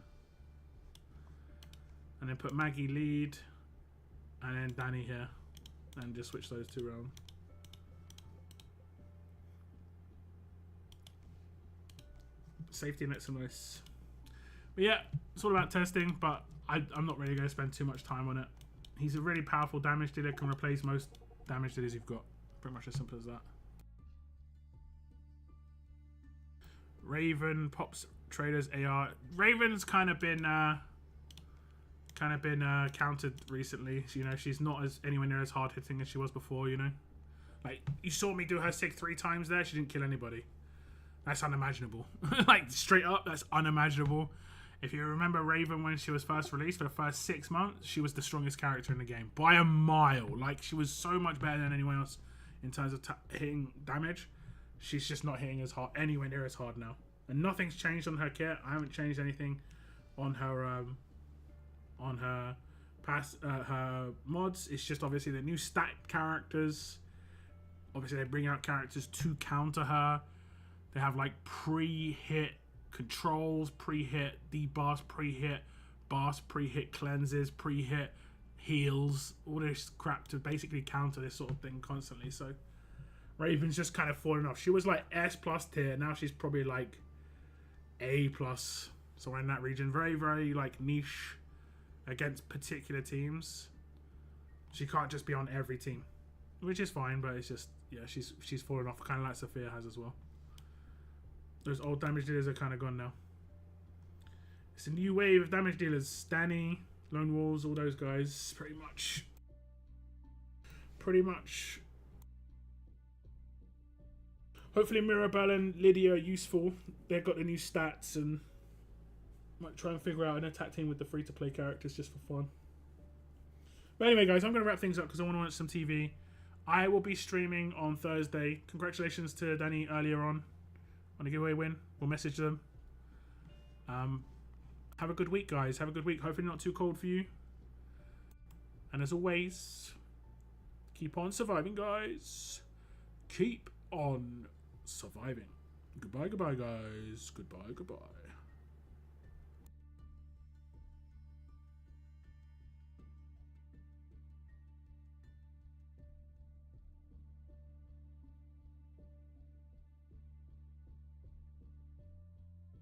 And then put Maggie lead. And then Danny here. And just switch those 2 around. Safety nets are nice. But yeah, it's all about testing, but I'm not really going to spend too much time on it. He's a really powerful damage dealer, can replace most damage dealers you've got. Pretty much as simple as that. Raven pops traders AR. Raven's kind of been countered recently. So, you know, she's not anywhere near as hard hitting as she was before. You know, like you saw me do her sig 3 times there. She didn't kill anybody. That's unimaginable. Like straight up, that's unimaginable. If you remember Raven when she was first released, for the first 6 months, she was the strongest character in the game by a mile. Like she was so much better than anyone else in terms of hitting damage. She's just not hitting as hard, anywhere near as hard now. And nothing's changed on her kit. I haven't changed anything on her her mods. It's just obviously the new stacked characters. Obviously they bring out characters to counter her. They have like pre-hit controls, pre-hit debuffs, pre-hit buffs, pre-hit cleanses, pre-hit heals, all this crap to basically counter this sort of thing constantly. So Raven's just kind of falling off. She was like S+ tier. Now she's probably like A+, somewhere in that region. Very, very like niche against particular teams. She can't just be on every team, which is fine, but it's just, yeah, she's fallen off, kind of like Sophia has as well. Those old damage dealers are kind of gone now. It's a new wave of damage dealers. Danny, Lone Wolves, all those guys, pretty much. Hopefully Mirabelle and Lydia are useful. They've got the new stats and might try and figure out an attack team with the free-to-play characters just for fun. But anyway, guys, I'm going to wrap things up because I want to watch some TV. I will be streaming on Thursday. Congratulations to Danny earlier on a giveaway win. We'll message them. Have a good week, guys. Have a good week. Hopefully not too cold for you. And as always, keep on surviving, guys. Keep on surviving. Goodbye, goodbye, guys. Goodbye, goodbye.